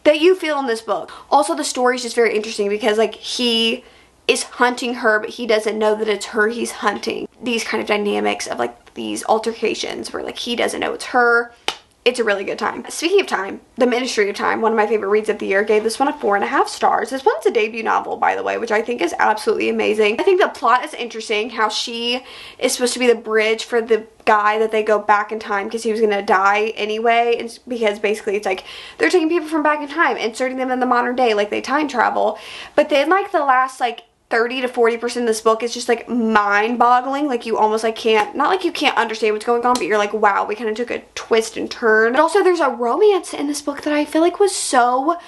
that you feel in this book. Also, the story is just very interesting because like he is hunting her, but he doesn't know that it's her he's hunting. These kind of dynamics of like these altercations where like he doesn't know it's her. It's a really good time. Speaking of time, The Ministry of Time, one of my favorite reads of the year, gave this one a 4.5 stars. This one's a debut novel, by the way, which I think is absolutely amazing. I think the plot is interesting, how she is supposed to be the bridge for the guy that they go back in time because he was going to die anyway, and because basically it's like they're taking people from back in time, inserting them in the modern day, like they time travel. But then like the last like 30 to 40% of this book is just like mind-boggling. Like you almost like can't, not like you can't understand what's going on, but you're like, wow, we kind of took a twist and turn. But also there's a romance in this book that I feel like was so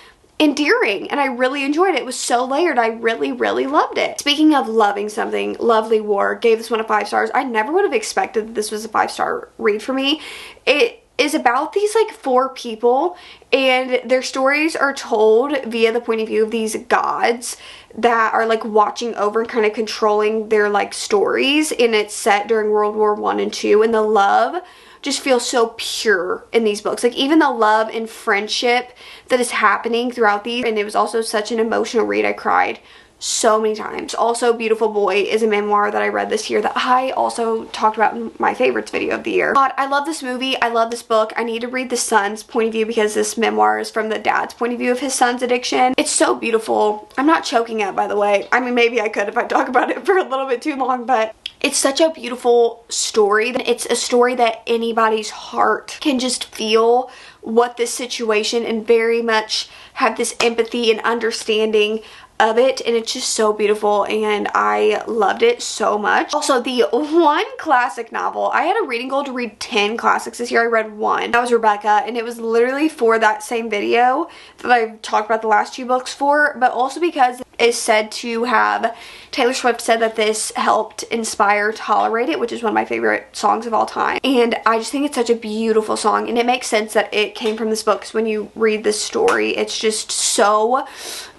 endearing, and I really enjoyed it. It was so layered. I really loved it. Speaking of loving something, Lovely War, gave this one a 5 stars. I never would have expected that this was a 5-star read for me. It is about these like 4 people, and their stories are told via the point of view of these gods that are like watching over and kind of controlling their like stories, and it's set during World War I and II, and the love just feels so pure in these books. Like even the love and friendship that is happening throughout these, and it was also such an emotional read. I cried so many times. Also, Beautiful Boy is a memoir that I read this year that I also talked about in my favorites video of the year. God, I love this movie. I love this book. I need to read the son's point of view because this memoir is from the dad's point of view of his son's addiction. It's so beautiful. I'm not choking up, by the way. I mean, maybe I could if I talk about it for a little bit too long, but it's such a beautiful story. It's a story that anybody's heart can just feel what this situation, and very much have this empathy and understanding of it, and it's just so beautiful, and I loved it so much. Also, the one classic novel, I had a reading goal to read 10 classics this year. I read one. That was Rebecca, and it was literally for that same video that I've talked about the last 2 books for, but also because it's said to have, Taylor Swift said that this helped inspire Tolerate It, which is one of my favorite songs of all time, and I just think it's such a beautiful song, and it makes sense that it came from this book, because when you read this story, it's just so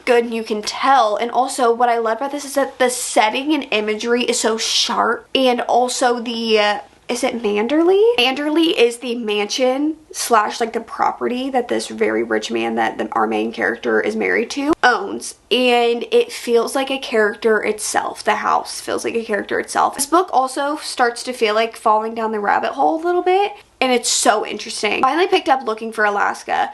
good and you can tell. And also what I love about this is that the setting and imagery is so sharp, and also the is it Manderley? Manderley is the mansion slash like the property that this very rich man that our main character is married to owns, and it feels like a character itself. The house feels like a character itself. This book also starts to feel like falling down the rabbit hole a little bit, and it's so interesting. Finally picked up Looking for Alaska.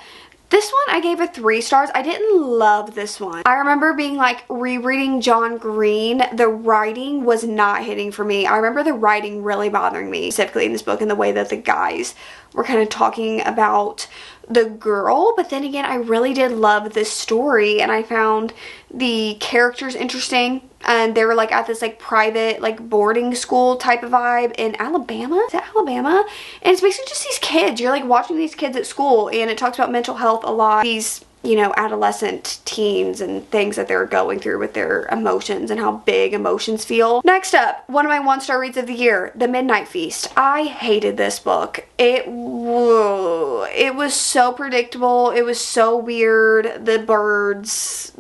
This one I gave it 3 stars. I didn't love this one. I remember being like rereading John Green. The writing was not hitting for me. I remember the writing really bothering me, specifically in this book, and the way that the guys were kind of talking about the girl. But then again, I really did love this story, and I found the characters interesting. And they were like at this like private like boarding school type of vibe in Alabama. Is it Alabama? And it's basically just these kids. You're like watching these kids at school, and it talks about mental health a lot. These, you know, adolescent teens and things that they're going through with their emotions and how big emotions feel. Next up, one of my 1-star reads of the year, The Midnight Feast. I hated this book. It was so predictable. It was so weird. The birds.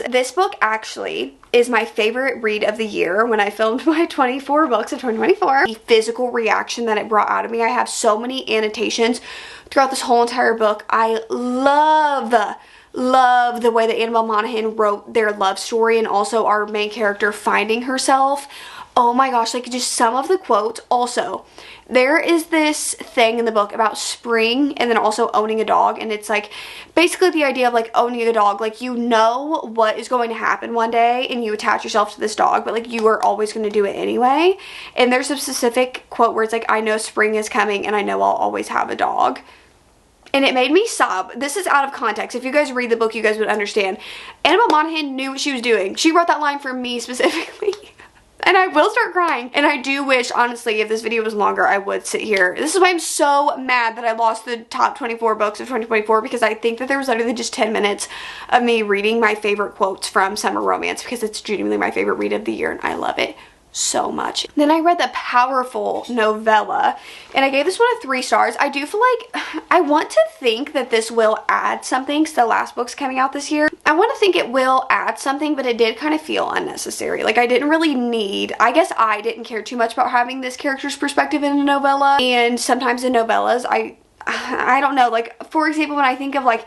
This book actually is my favorite read of the year when I filmed my 24 books of 2024. The physical reaction that it brought out of me. I have so many annotations throughout this whole entire book. I love the way that Annabelle Monaghan wrote their love story, and also our main character finding herself. Oh my gosh, like just some of the quotes. Also, there is this thing in the book about spring and then also owning a dog, and it's like basically the idea of like owning a dog, like you know what is going to happen one day and you attach yourself to this dog, but like you are always going to do it anyway. And there's a specific quote where it's like, I know spring is coming and I know I'll always have a dog. And it made me sob. This is out of context. If you guys read the book, you guys would understand. Annabelle Monaghan knew what she was doing. She wrote that line for me specifically. And I will start crying. And I do wish, honestly, if this video was longer, I would sit here. This is why I'm so mad that I lost the top 24 books of 2024, because I think that there was literally just 10 minutes of me reading my favorite quotes from Summer Romance, because it's genuinely my favorite read of the year and I love it so much. Then I read the powerful novella, and I gave this one a 3 stars. I do feel like I want to think that this will add something, because the last book's coming out this year. I want to think it will add something, but it did kind of feel unnecessary. Like I didn't really need, I guess I didn't care too much about having this character's perspective in a novella, and sometimes in novellas I don't know, like for example, when I think of like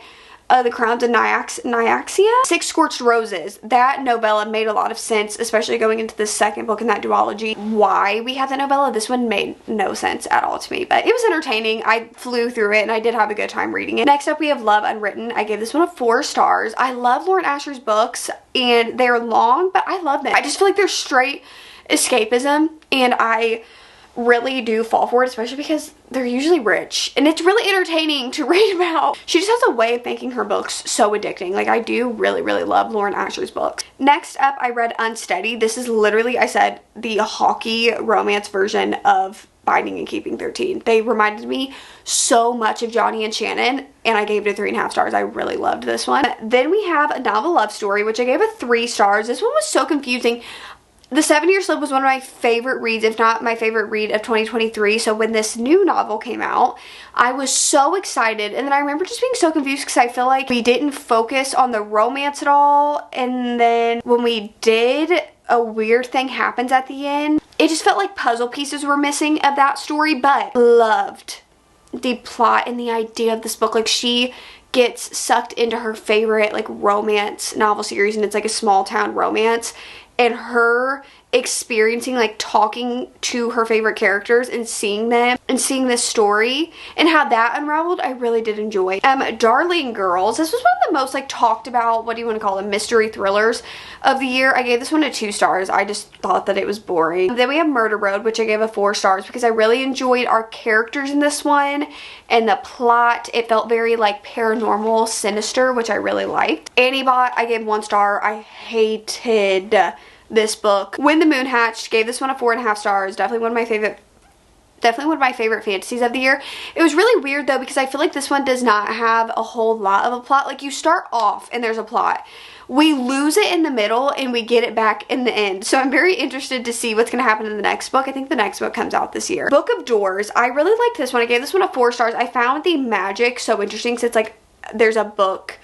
The Crowns of Nyaxia, 6 Scorched Roses, that novella made a lot of sense, especially going into the second book in that duology. Why we have that novella, this one made no sense at all to me, but it was entertaining. I flew through it and I did have a good time reading it. Next up, we have Love Unwritten. I gave this one a 4 stars. I love Lauren Asher's books, and they're long, but I love them. I just feel like they're straight escapism, and I really do fall for it, especially because they're usually rich and it's really entertaining to read about. She just has a way of making her books so addicting. Like I do really love Lauren Asher's books. Next up, I read Unsteady. This is literally, I said, the hockey romance version of Binding and Keeping 13. They reminded me so much of Johnny and Shannon, and I gave it a 3.5 stars. I really loved this one. Then we have A Novel Love Story, which I gave a 3 stars. This one was so confusing. The 7-Year Slip was one of my favorite reads, if not my favorite read of 2023. So when this new novel came out, I was so excited. And then I remember just being so confused because I feel like we didn't focus on the romance at all. And then when we did, a weird thing happens at the end. It just felt like puzzle pieces were missing of that story, but loved the plot and the idea of this book. Like she gets sucked into her favorite like romance novel series, and it's like a small town romance. And her experiencing, like talking to her favorite characters and seeing them and seeing this story and how that unraveled, I really did enjoy. Darling Girls, this was one of the most like talked about, what do you want to call them, mystery thrillers of the year. I gave this one a 2 stars. I just thought that it was boring. Then we have Murder Road, which I gave a 4 stars because I really enjoyed our characters in this one and the plot. It felt very like paranormal, sinister, which I really liked. Annie Bot, I gave 1 star. I hated this book. When the Moon Hatched, gave this one a 4.5 stars. Definitely one of my favorite fantasies of the year. It was really weird though because I feel like this one does not have a whole lot of a plot. Like you start off and there's a plot. We lose it in the middle and we get it back in the end. So I'm very interested to see what's going to happen in the next book. I think the next book comes out this year. Book of Doors, I really liked this one. I gave this one a 4 stars. I found the magic so interesting since it's like there's a book,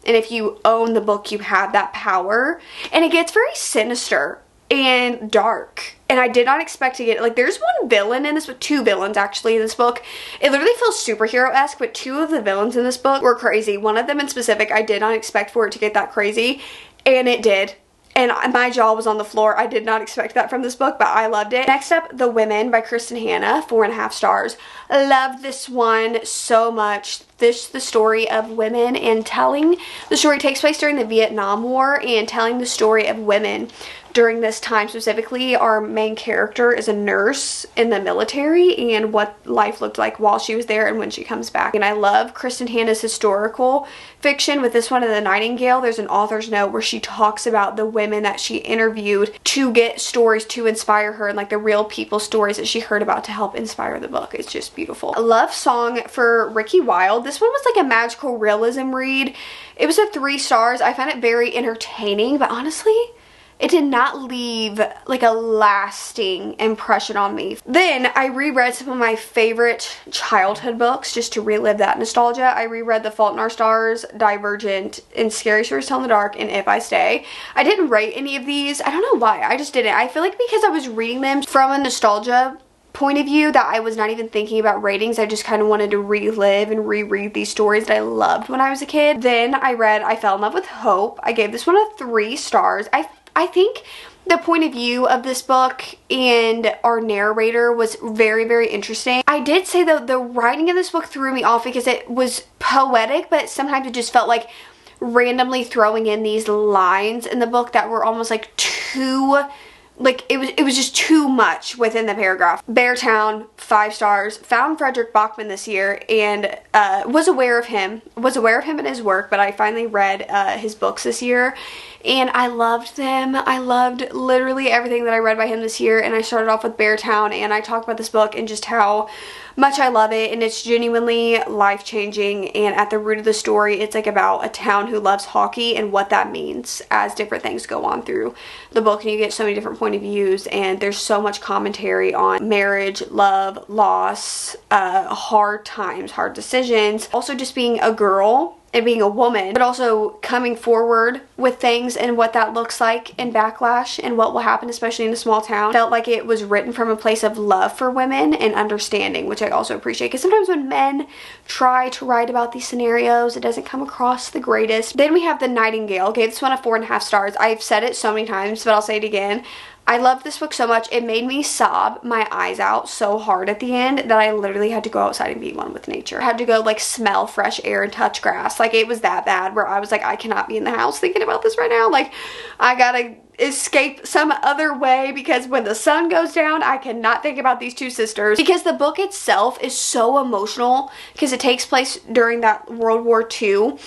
and if you own the book, you have that power. And it gets very sinister and dark. And I did not expect to get it. Like, there's one villain in this book, 2 villains actually in this book. It literally feels superhero-esque, but 2 of the villains in this book were crazy. One of them in specific, I did not expect for it to get that crazy. And it did. And my jaw was on the floor. I did not expect that from this book, but I loved it. Next up, The Women by Kristen Hanna, 4.5 stars. Loved this one so much. The story of women and telling the story takes place during the Vietnam War and telling the story of women during this time. Specifically, our main character is a nurse in the military and what life looked like while she was there and when she comes back. And I love Kristen Hanna's historical fiction. With this one of The Nightingale, there's an author's note where she talks about the women that she interviewed to get stories to inspire her and like the real people stories that she heard about to help inspire the book. It's just beautiful. A love song for Ricky Wilde. This one was like a magical realism read. It was a 3 stars. I found it very entertaining, but honestly, it did not leave like a lasting impression on me. Then I reread some of my favorite childhood books just to relive that nostalgia. I reread The Fault in Our Stars, Divergent, and Scary Stories to Tell in the Dark, and If I Stay. I didn't rate any of these. I don't know why. I just didn't. I feel like because I was reading them from a nostalgia point of view that I was not even thinking about ratings. I just kind of wanted to relive and reread these stories that I loved when I was a kid. Then I read I Fell in Love with Hope. I gave this one a 3 stars. I think the point of view of this book and our narrator was very, very interesting. I did say though the writing of this book threw me off because it was poetic, but sometimes it just felt like randomly throwing in these lines in the book that were almost like too, like it was just too much within the paragraph. Beartown, 5 stars. Found Frederick Bachman this year and was aware of him and his work, but I finally read his books this year and I loved them. I loved literally everything that I read by him this year, and I started off with Beartown and I talked about this book and just how much I love it, and it's genuinely life-changing. And at the root of the story, it's like about a town who loves hockey and what that means as different things go on through the book, and you get so many different point of views, and there's so much commentary on marriage, love, loss, hard times, hard decisions, also just being a girl and being a woman, but also coming forward with things and what that looks like and backlash and what will happen, especially in a small town. Felt like it was written from a place of love for women and understanding, which I also appreciate, because sometimes when men try to write about these scenarios, it doesn't come across the greatest. Then we have The Nightingale. Gave this one a 4.5 stars. I've said it so many times, but I'll say it again. I loved this book so much. It made me sob my eyes out so hard at the end that I literally had to go outside and be one with nature. I had to go like smell fresh air and touch grass. Like it was that bad where I was like, I cannot be in the house thinking about this right now. Like I gotta escape some other way, because when the sun goes down, I cannot think about these 2 sisters. Because the book itself is so emotional because it takes place during that World War II.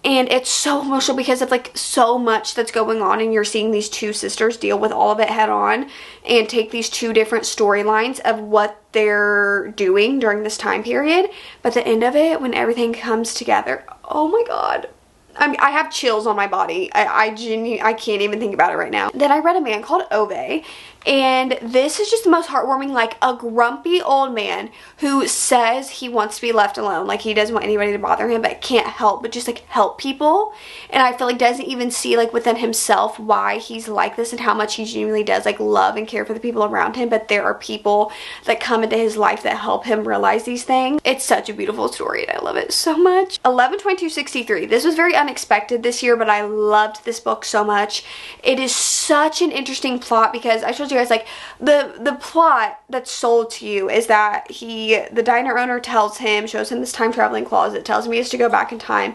And it's so emotional because of like so much that's going on, and you're seeing these 2 sisters deal with all of it head on and take these 2 different storylines of what they're doing during this time period. But the end of it, when everything comes together, oh my god. I mean, I have chills on my body. I can't even think about it right now. Then I read A Man Called Ove. And this is just the most heartwarming, like a grumpy old man who says he wants to be left alone. Like he doesn't want anybody to bother him, but can't help but just like help people. And I feel like doesn't even see like within himself why he's like this and how much he genuinely does like love and care for the people around him. But there are people that come into his life that help him realize these things. It's such a beautiful story and I love it so much. 11/22/63. This was very unexpected this year, but I loved this book so much. It is such an interesting plot because I told you guys like the plot that's sold to you is that the diner owner tells him, shows him this time traveling closet, tells him he has to go back in time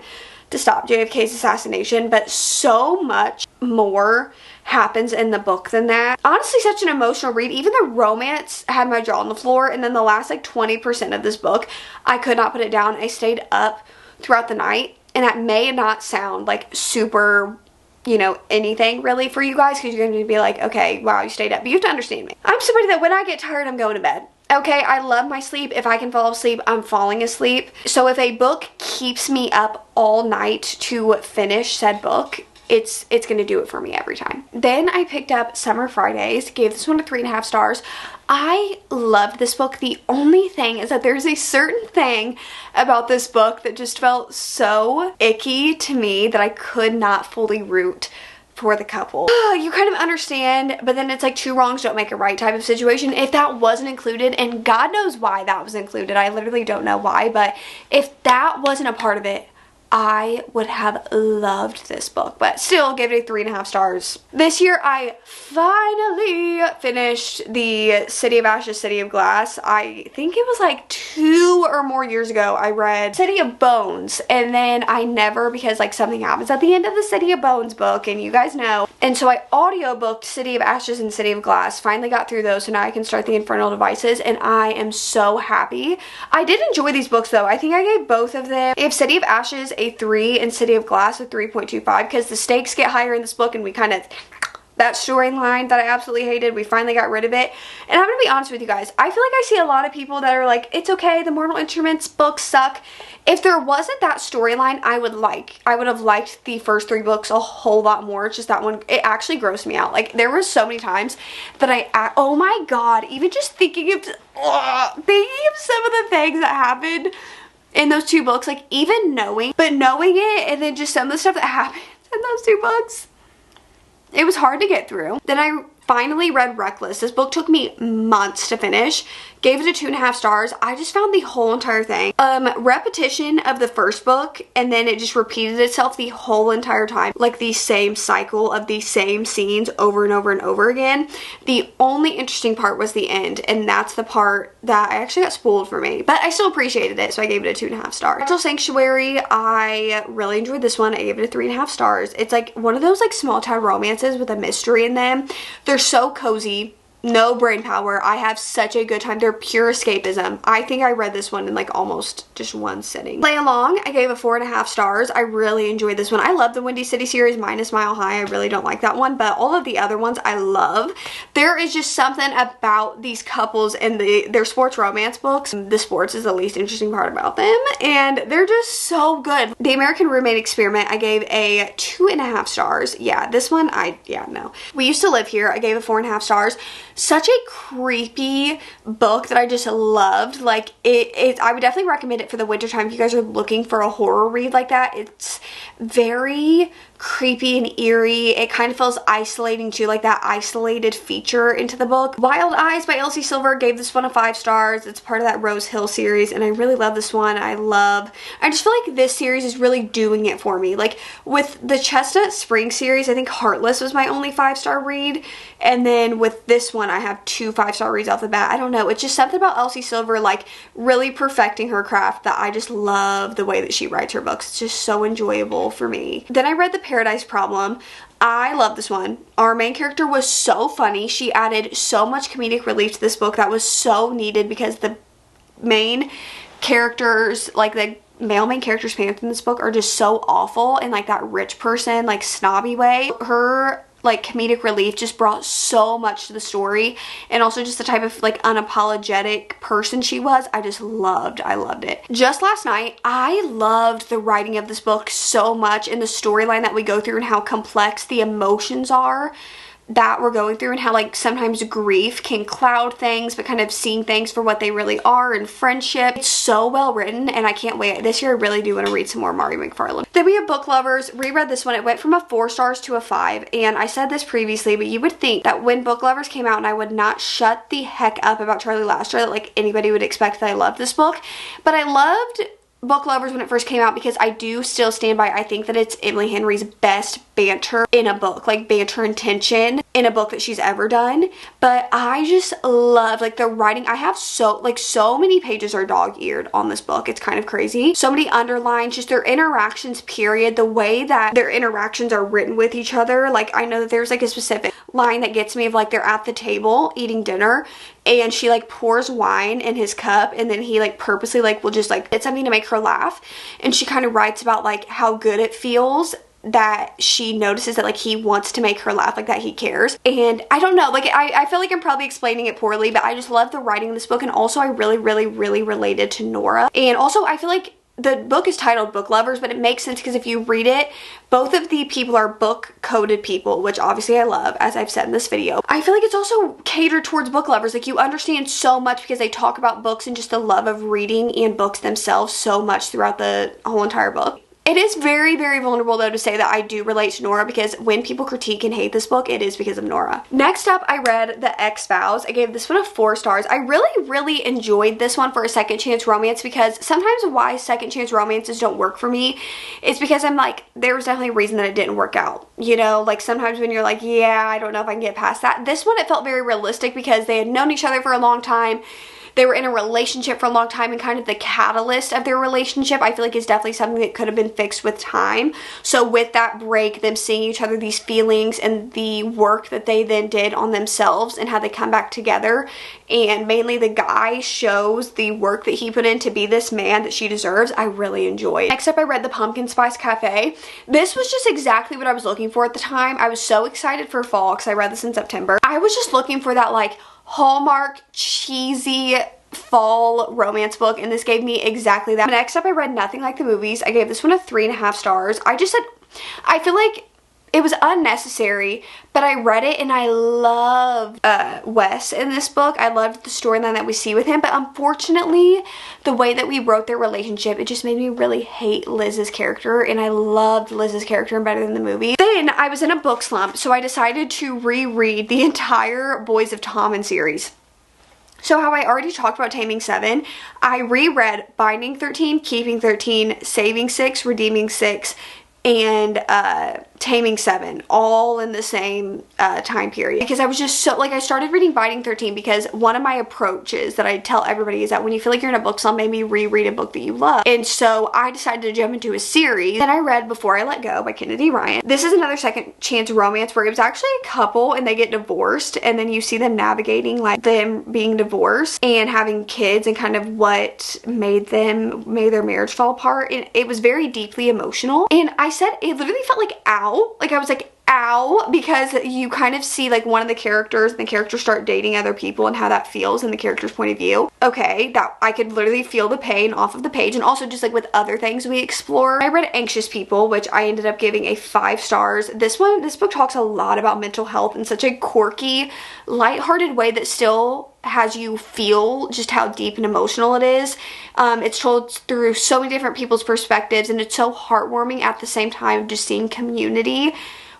to stop JFK's assassination, but so much more happens in the book than that. Honestly, such an emotional read. Even the romance had my jaw on the floor, and then the last like 20% of this book, I could not put it down. I stayed up throughout the night, and that may not sound like super, you know, anything really for you guys, because you're going to be like, okay, wow, you stayed up. But you have to understand me. I'm somebody that when I get tired, I'm going to bed. Okay, I love my sleep. If I can fall asleep, I'm falling asleep. So if a book keeps me up all night to finish said book, it's going to do it for me every time. Then I picked up Summer Fridays, gave this one a 3.5 stars. I loved this book. The only thing is that there's a certain thing about this book that just felt so icky to me that I could not fully root for the couple. You kind of understand, but then it's like two wrongs don't make a right type of situation. If that wasn't included, and God knows why that was included, I literally don't know why, but if that wasn't a part of it, I would have loved this book, but still give it a 3.5 stars. This year I finally finished the City of Ashes, City of Glass. I think it was like 2 or more years ago I read City of Bones, and then I never, because like something happens at the end of the City of Bones book, and you guys know, and so I audiobooked City of Ashes and City of Glass. Finally got through those, so now I can start the Infernal Devices, and I am so happy. I did enjoy these books though. I think I gave both of them, if City of Ashes a 3 and City of Glass a 3.25, because the stakes get higher in this book, and we kind of, that storyline that I absolutely hated, we finally got rid of it. And I'm gonna be honest with you guys, I feel like I see a lot of people that are like, it's okay, the Mortal Instruments books suck. If there wasn't that storyline, I would have liked the first 3 books a whole lot more. It's just that one, it actually grossed me out. Like there were so many times that oh my god, even just thinking of some of the things that happened in those 2 books, like even knowing it, and then just some of the stuff that happened in those 2 books, it was hard to get through. Then I finally read Reckless. This book took me months to finish. Gave it a 2.5 stars. I just found the whole entire thing repetition of the first book, and then it just repeated itself the whole entire time, like the same cycle of the same scenes over and over and over again. The only interesting part was the end, and that's the part that I actually got spoiled for me, but I still appreciated it, so I gave it a 2.5 stars. Fractal Sanctuary, I really enjoyed this one. I gave it a 3.5 stars. It's like one of those like small town romances with a mystery in them. They're so cozy. No brain power. I have such a good time. They're pure escapism. I think I read this one in like almost just one sitting. Play Along, I gave a 4.5 stars. I really enjoyed this one. I love the Windy City series minus Mile High. I really don't like that one, but all of the other ones I love. There is just something about these couples and their sports romance books. The sports is the least interesting part about them, and they're just so good. The American Roommate Experiment, I gave a 2.5 stars. Yeah, this one, no. We Used to Live Here, I gave a 4.5 stars. Such a creepy book that I just loved. Like I would definitely recommend it for the winter time if you guys are looking for a horror read like that. It's very creepy and eerie. It kind of feels isolating too, like that isolated feature into the book. Wild Eyes by Elsie Silver, gave this one a 5 stars. It's part of that Rose Hill series, and I really love this one. I just feel like this series is really doing it for me. Like with the Chestnut Spring series, I think Heartless was my only 5-star read, and then with this one I have 2 5-star reads off the bat. I don't know, it's just something about Elsie Silver like really perfecting her craft that I just love the way that she writes her books. It's just so enjoyable for me. Then I read The Paradise Problem. I love this one. Our main character was so funny. She added so much comedic relief to this book that was so needed, because the main characters, like the male main character's parents in this book, are just so awful in like that rich person, like snobby way. Her like comedic relief just brought so much to the story, and also just the type of like unapologetic person she was. I loved it. Just Last Night, I loved the writing of this book so much, and the storyline that we go through and how complex the emotions are that we're going through and how like sometimes grief can cloud things, but kind of seeing things for what they really are, and friendship. It's so well written and I can't wait. This year I really do want to read some more Mari McFarlane. Then we have Book Lovers. Reread this one. It went from a 4 stars to a 5, and I said this previously, but you would think that when Book Lovers came out and I would not shut the heck up about Charlie Lastra, that like anybody would expect that I loved this book. But I loved Book Lovers when it first came out because I do still stand by, I think that it's Emily Henry's best banter in a book, like banter and tension in a book that she's ever done. But I just love like the writing. I have so many pages are dog-eared on this book. It's kind of crazy. So many underlines, just their interactions, period. The way that their interactions are written with each other. Like I know that there's like a specific line that gets me of like they're at the table eating dinner and she like pours wine in his cup, and then he like purposely like will just like, it's something to make her laugh, and she kind of writes about like how good it feels that she notices that like he wants to make her laugh, like that he cares. And I don't know, like I feel like I'm probably explaining it poorly, but I just love the writing in this book. And also I really related to Nora. And also I feel like the book is titled Book Lovers, but it makes sense because if you read it, both of the people are book coded people, which obviously I love, as I've said in this video. I feel like it's also catered towards book lovers. Like you understand so much because they talk about books and just the love of reading and books themselves so much throughout the whole entire book. It is very vulnerable though to say that I do relate to Nora, because when people critique and hate this book, it is because of Nora. Next up, I read The X-Files. I gave this one a 4 stars. I really enjoyed this one for a second chance romance, because sometimes why second chance romances don't work for me is because I'm like, there was definitely a reason that it didn't work out. You know, like sometimes when you're like, yeah, I don't know if I can get past that. This one, it felt very realistic because they had known each other for a long time. They were in a relationship for a long time, and kind of the catalyst of their relationship I feel like is definitely something that could have been fixed with time. So with that break, them seeing each other, these feelings and the work that they then did on themselves and how they come back together, and mainly the guy shows the work that he put in to be this man that she deserves, I really enjoyed. Next up, I read The Pumpkin Spice Cafe. This was just exactly what I was looking for at the time. I was so excited for fall because I read this in September. I was just looking for that like Hallmark cheesy fall romance book, and this gave me exactly that. Next up, I read Nothing Like the Movies. I gave this one a 3.5 stars. I feel like it was unnecessary, but I read it and I loved Wes in this book. I loved the storyline that we see with him, but unfortunately the way that we wrote their relationship, it just made me really hate Liz's character, and I loved Liz's character better than the movie. Then I was in a book slump, so I decided to reread the entire Boys of Tommen series. So how I already talked about Taming 7, I reread Binding 13, Keeping 13, Saving 6, Redeeming 6, and Taming 7, all in the same time period, because I was just so, like, I started reading Binding 13 because one of my approaches that I tell everybody is that when you feel like you're in a book slump, maybe reread a book that you love. And so I decided to jump into a series. Then I read Before I Let Go by Kennedy Ryan. This is another second chance romance where it was actually a couple and they get divorced, and then you see them navigating like them being divorced and having kids and kind of what made their marriage fall apart. And it was very deeply emotional, and I said it literally felt like ow. Like I was like, ow, because you kind of see like one of the characters and the characters start dating other people and how that feels in the character's point of view. Okay, that I could literally feel the pain off of the page, and also just like with other things we explore. I read Anxious People, which I ended up giving a 5 stars. This book talks a lot about mental health in such a quirky, lighthearted way that still has you feel just how deep and emotional it is. It's told through so many different people's perspectives, and it's so heartwarming at the same time, just seeing community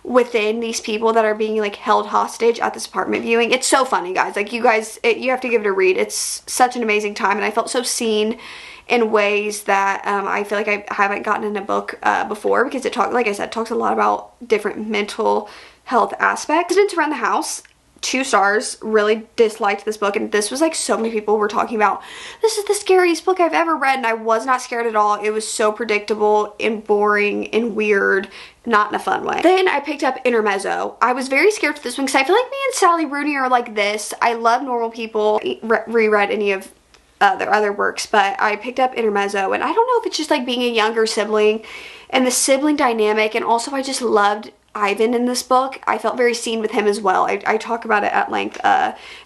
within these people that are being like held hostage at this apartment viewing. It's so funny, guys. Like you guys, you have to give it a read. It's such an amazing time, and I felt so seen in ways that I feel like I haven't gotten in a book before, because it talks, like I said, talks a lot about different mental health aspects. Residence Around the House, 2 stars. Really disliked this book, and this was like so many people were talking about, this is the scariest book I've ever read, and I was not scared at all. It was so predictable and boring and weird, not in a fun way. Then I picked up Intermezzo. I was very scared for this one because I feel like me and Sally Rooney are like this. I love Normal People. Reread any of their other works, but I picked up Intermezzo, and I don't know if it's just like being a younger sibling and the sibling dynamic, and also I just loved Ivan in this book. I felt very seen with him as well. I talk about it at length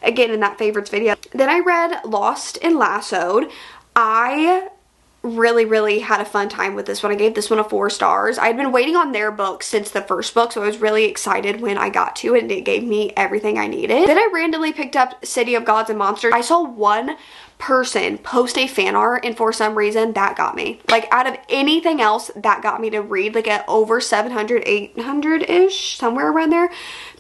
again in that favorites video. Then I read Lost and Lassoed. I really had a fun time with this one. I gave this one a 4 stars. I'd been waiting on their book since the first book, so I was really excited when I got to it, and it gave me everything I needed. Then I randomly picked up City of Gods and Monsters. I saw one person post a fan art, and for some reason that got me. Like, out of anything else, that got me to read like a over 700, 800-ish, somewhere around there,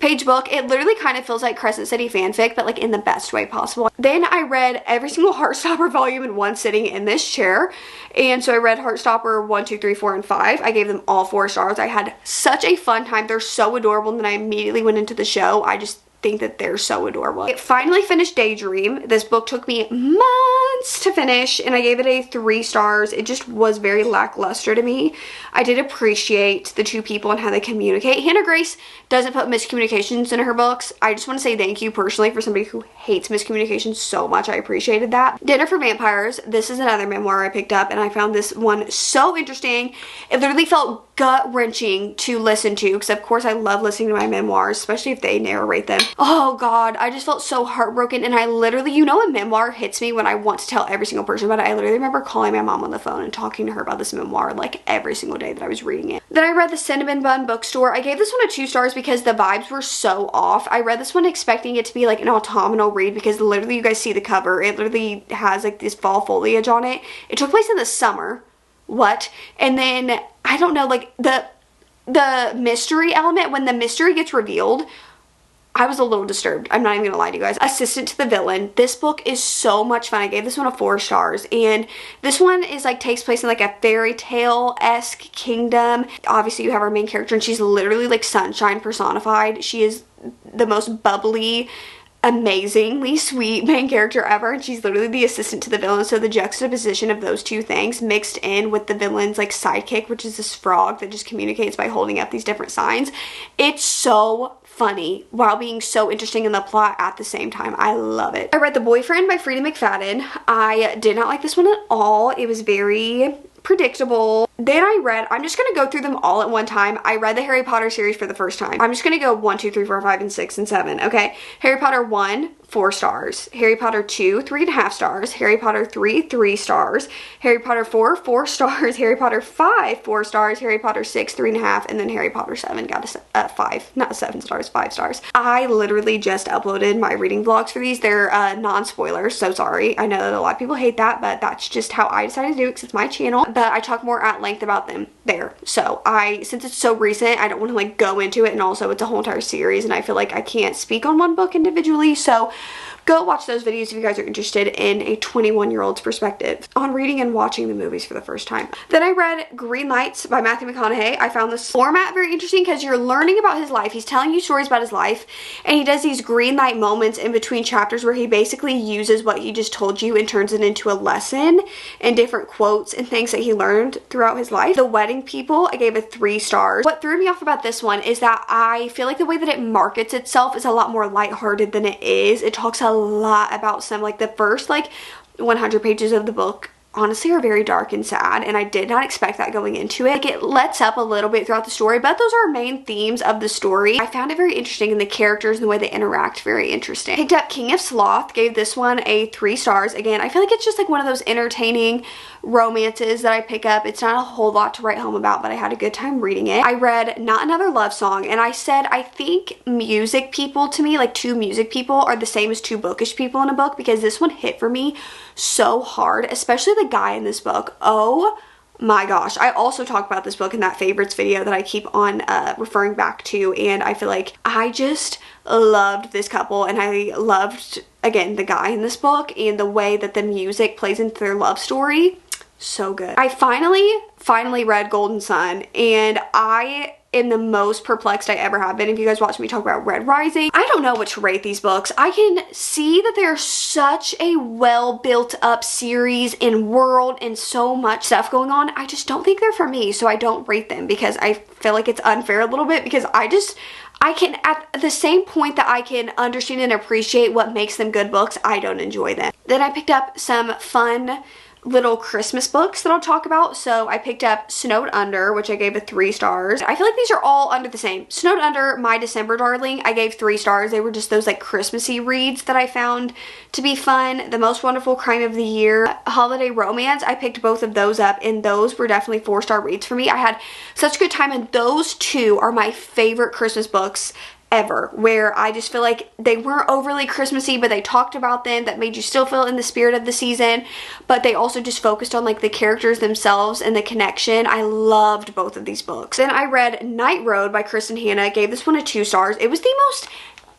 page book. It literally kind of feels like Crescent City fanfic, but like in the best way possible. Then I read every single Heartstopper volume in one sitting in this chair. And so I read Heartstopper 1, 2, 3, 4, and 5. I gave them all 4 stars. I had such a fun time. They're so adorable. And then I immediately went into the show. I just think that they're so adorable. I finally finished Daydream. This book took me months to finish, and I gave it a 3 stars. It just was very lackluster to me. I did appreciate the 2 people and how they communicate. Hannah Grace doesn't put miscommunications in her books. I just want to say thank you personally for somebody who hates miscommunications so much. I appreciated that. Dinner for Vampires. This is another memoir I picked up, and I found this one so interesting. It literally felt gut-wrenching to listen to, because of course I love listening to my memoirs, especially if they narrate them. Oh god, I just felt so heartbroken, and I literally, you know, a memoir hits me when I want to tell every single person about it. I literally remember calling my mom on the phone and talking to her about this memoir like every single day that I was reading it. Then I read The Cinnamon Bun Bookstore. I gave this one a 2 stars because the vibes were so off. I read this one expecting it to be like an autumnal read, because literally, you guys see the cover, it literally has like this fall foliage on it. It took place in the summer. What? And then, I don't know, like the mystery element, when the mystery gets revealed, I was a little disturbed. I'm not even gonna lie to you guys. Assistant to the Villain. This book is so much fun. I gave this one a 4 stars, and this one is like takes place in like a fairy tale-esque kingdom. Obviously, you have our main character, and she's literally like sunshine personified. She is the most bubbly, amazingly sweet main character ever, and she's literally the assistant to the villain. So the juxtaposition of those 2 things mixed in with the villain's like sidekick, which is this frog that just communicates by holding up these different signs, it's so funny while being so interesting in the plot at the same time. I love it. I read The Boyfriend by Frida McFadden. I did not like this one at all. It was very predictable. Then I read, I'm just gonna go through them all at one time. I read the Harry Potter series for the first time. I'm just gonna go 1, 2, 3, 4, 5, and 6, and 7, okay? Harry Potter 1, 4 stars. Harry Potter 2, 3.5 stars. Harry Potter 3, 3 stars. Harry Potter 4, 4 stars. Harry Potter 5, 4 stars. Harry Potter 6, 3.5, and then Harry Potter 7 got a 5, not 7 stars, 5 stars. I literally just uploaded my reading vlogs for these. They're non-spoilers, so sorry. I know that a lot of people hate that, but that's just how I decided to do it, because it's my channel. But I talk more at length about them there. So since it's so recent, I don't want to like go into it, and also it's a whole entire series, and I feel like I can't speak on one book individually, so go watch those videos if you guys are interested in a 21-year-old's perspective on reading and watching the movies for the first time. Then I read Green Lights by Matthew McConaughey. I found this format very interesting because you're learning about his life. He's telling you stories about his life, and he does these green light moments in between chapters where he basically uses what he just told you and turns it into a lesson and different quotes and things that he learned throughout his life. The Wedding People, I gave it 3 stars. What threw me off about this one is that I feel like the way that it markets itself is a lot more lighthearted than it is. It talks a lot about some, like the first like 100 pages of the book honestly are very dark and sad, and I did not expect that going into it. Like, it lets up a little bit throughout the story, but those are main themes of the story. I found it very interesting, and the characters and the way they interact very interesting. Picked up King of Sloth, gave this one a 3 stars. Again, I feel like it's just like one of those entertaining romances that I pick up. It's not a whole lot to write home about, but I had a good time reading it. I read Not Another Love Song, and I said I think music people, to me, like 2 music people are the same as 2 bookish people in a book, because this one hit for me so hard, especially the guy in this book. Oh my gosh. I also talk about this book in that favorites video that I keep on referring back to, and I feel like I just loved this couple, and I loved, again, the guy in this book and the way that the music plays into their love story. So good. I finally read Golden Son, and I am the most perplexed I ever have been. If you guys watch me talk about Red Rising, I don't know what to rate these books. I can see that they're such a well built up series and world and so much stuff going on. I just don't think they're for me, so I don't rate them, because I feel like it's unfair a little bit, because I can, at the same point that I can understand and appreciate what makes them good books, I don't enjoy them. Then I picked up some fun little Christmas books that I'll talk about. So I picked up Snowed Under, which I gave a 3 stars. I feel like these are all under the same. Snowed Under, My December Darling, I gave 3 stars. They were just those like Christmassy reads that I found to be fun. The Most Wonderful Crime of the Year, Holiday Romance, I picked both of those up, and those were definitely 4-star reads for me. I had such a good time, and those 2 are my favorite Christmas books ever, where I just feel like they weren't overly Christmassy, but they talked about them that made you still feel in the spirit of the season, but they also just focused on like the characters themselves and the connection. I loved both of these books. Then I read Night Road by Kristen Hanna, gave this one a 2 stars. It was the most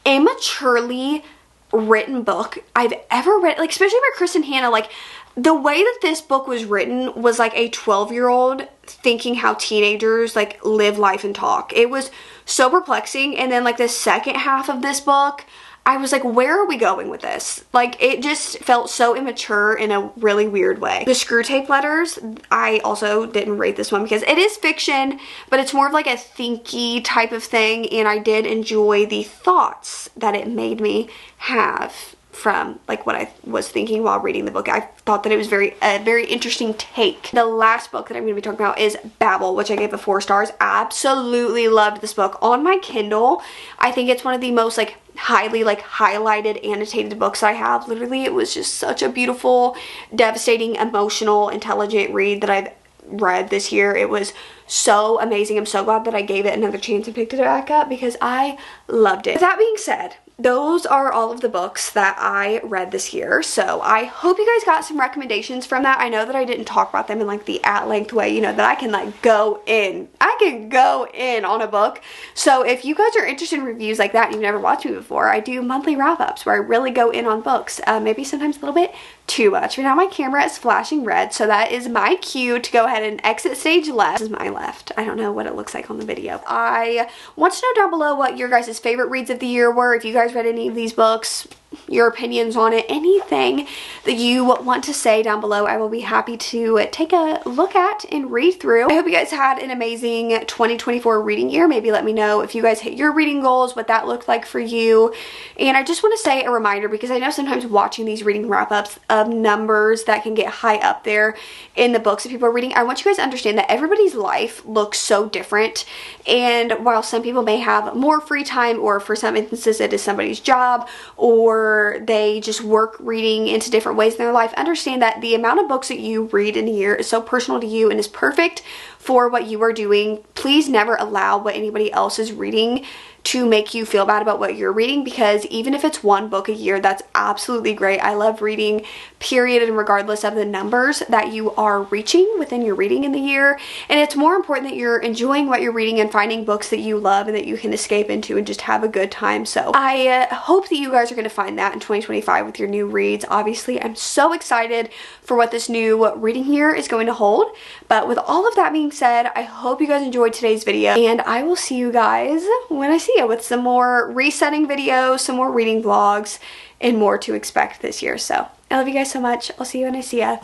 immaturely written book I've ever read, like especially by Kristen Hanna. Like the way that this book was written was like a 12-year-old thinking how teenagers like live life and talk. It was so perplexing. And then like the second half of this book, I was like, where are we going with this? Like it just felt so immature in a really weird way. The Screwtape Letters, I also didn't rate this one because it is fiction, but it's more of like a thinky type of thing, and I did enjoy the thoughts that it made me have from like what I was thinking while reading the book. I thought that it was a very interesting take. The last book that I'm going to be talking about is Babel, which I gave a 4 stars. Absolutely loved this book on my Kindle. I think it's one of the most like highly like highlighted annotated books I have. Literally, it was just such a beautiful, devastating, emotional, intelligent read that I've read this year. It was so amazing. I'm so glad that I gave it another chance and picked it back up because I loved it. With that being said, those are all of the books that I read this year. So I hope you guys got some recommendations from that. I know that I didn't talk about them in like the at-length way, you know, that I can like go in. I can go in on a book. So if you guys are interested in reviews like that and you've never watched me before, I do monthly wrap-ups where I really go in on books. Maybe sometimes a little bit too much. Right now my camera is flashing red, so that is my cue to go ahead and exit stage left. This is my left. I don't know what it looks like on the video. I want to know down below what your guys' favorite reads of the year were. If you guys read any of these books, your opinions on it, anything that you want to say down below, I will be happy to take a look at and read through. I hope you guys had an amazing 2024 reading year. Maybe let me know if you guys hit your reading goals, what that looked like for you. And I just want to say a reminder, because I know sometimes watching these reading wrap-ups of numbers that can get high up there in the books that people are reading, I want you guys to understand that everybody's life looks so different. And while some people may have more free time, or for some instances it is somebody's job, or they just work reading into different ways in their life, understand that the amount of books that you read in a year is so personal to you and is perfect for what you are doing. Please never allow what anybody else is reading to make you feel bad about what you're reading, because even if it's 1 book a year, that's absolutely great. I love reading, period, and regardless of the numbers that you are reaching within your reading in the year. And it's more important that you're enjoying what you're reading and finding books that you love and that you can escape into and just have a good time. So I hope that you guys are going to find that in 2025 with your new reads. Obviously, I'm so excited for what this new reading year is going to hold. But with all of that being said, I hope you guys enjoyed today's video, and I will see you guys when I see you with some more resetting videos, some more reading vlogs, and more to expect this year. So I love you guys so much. I'll see you when I see ya.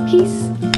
Peace.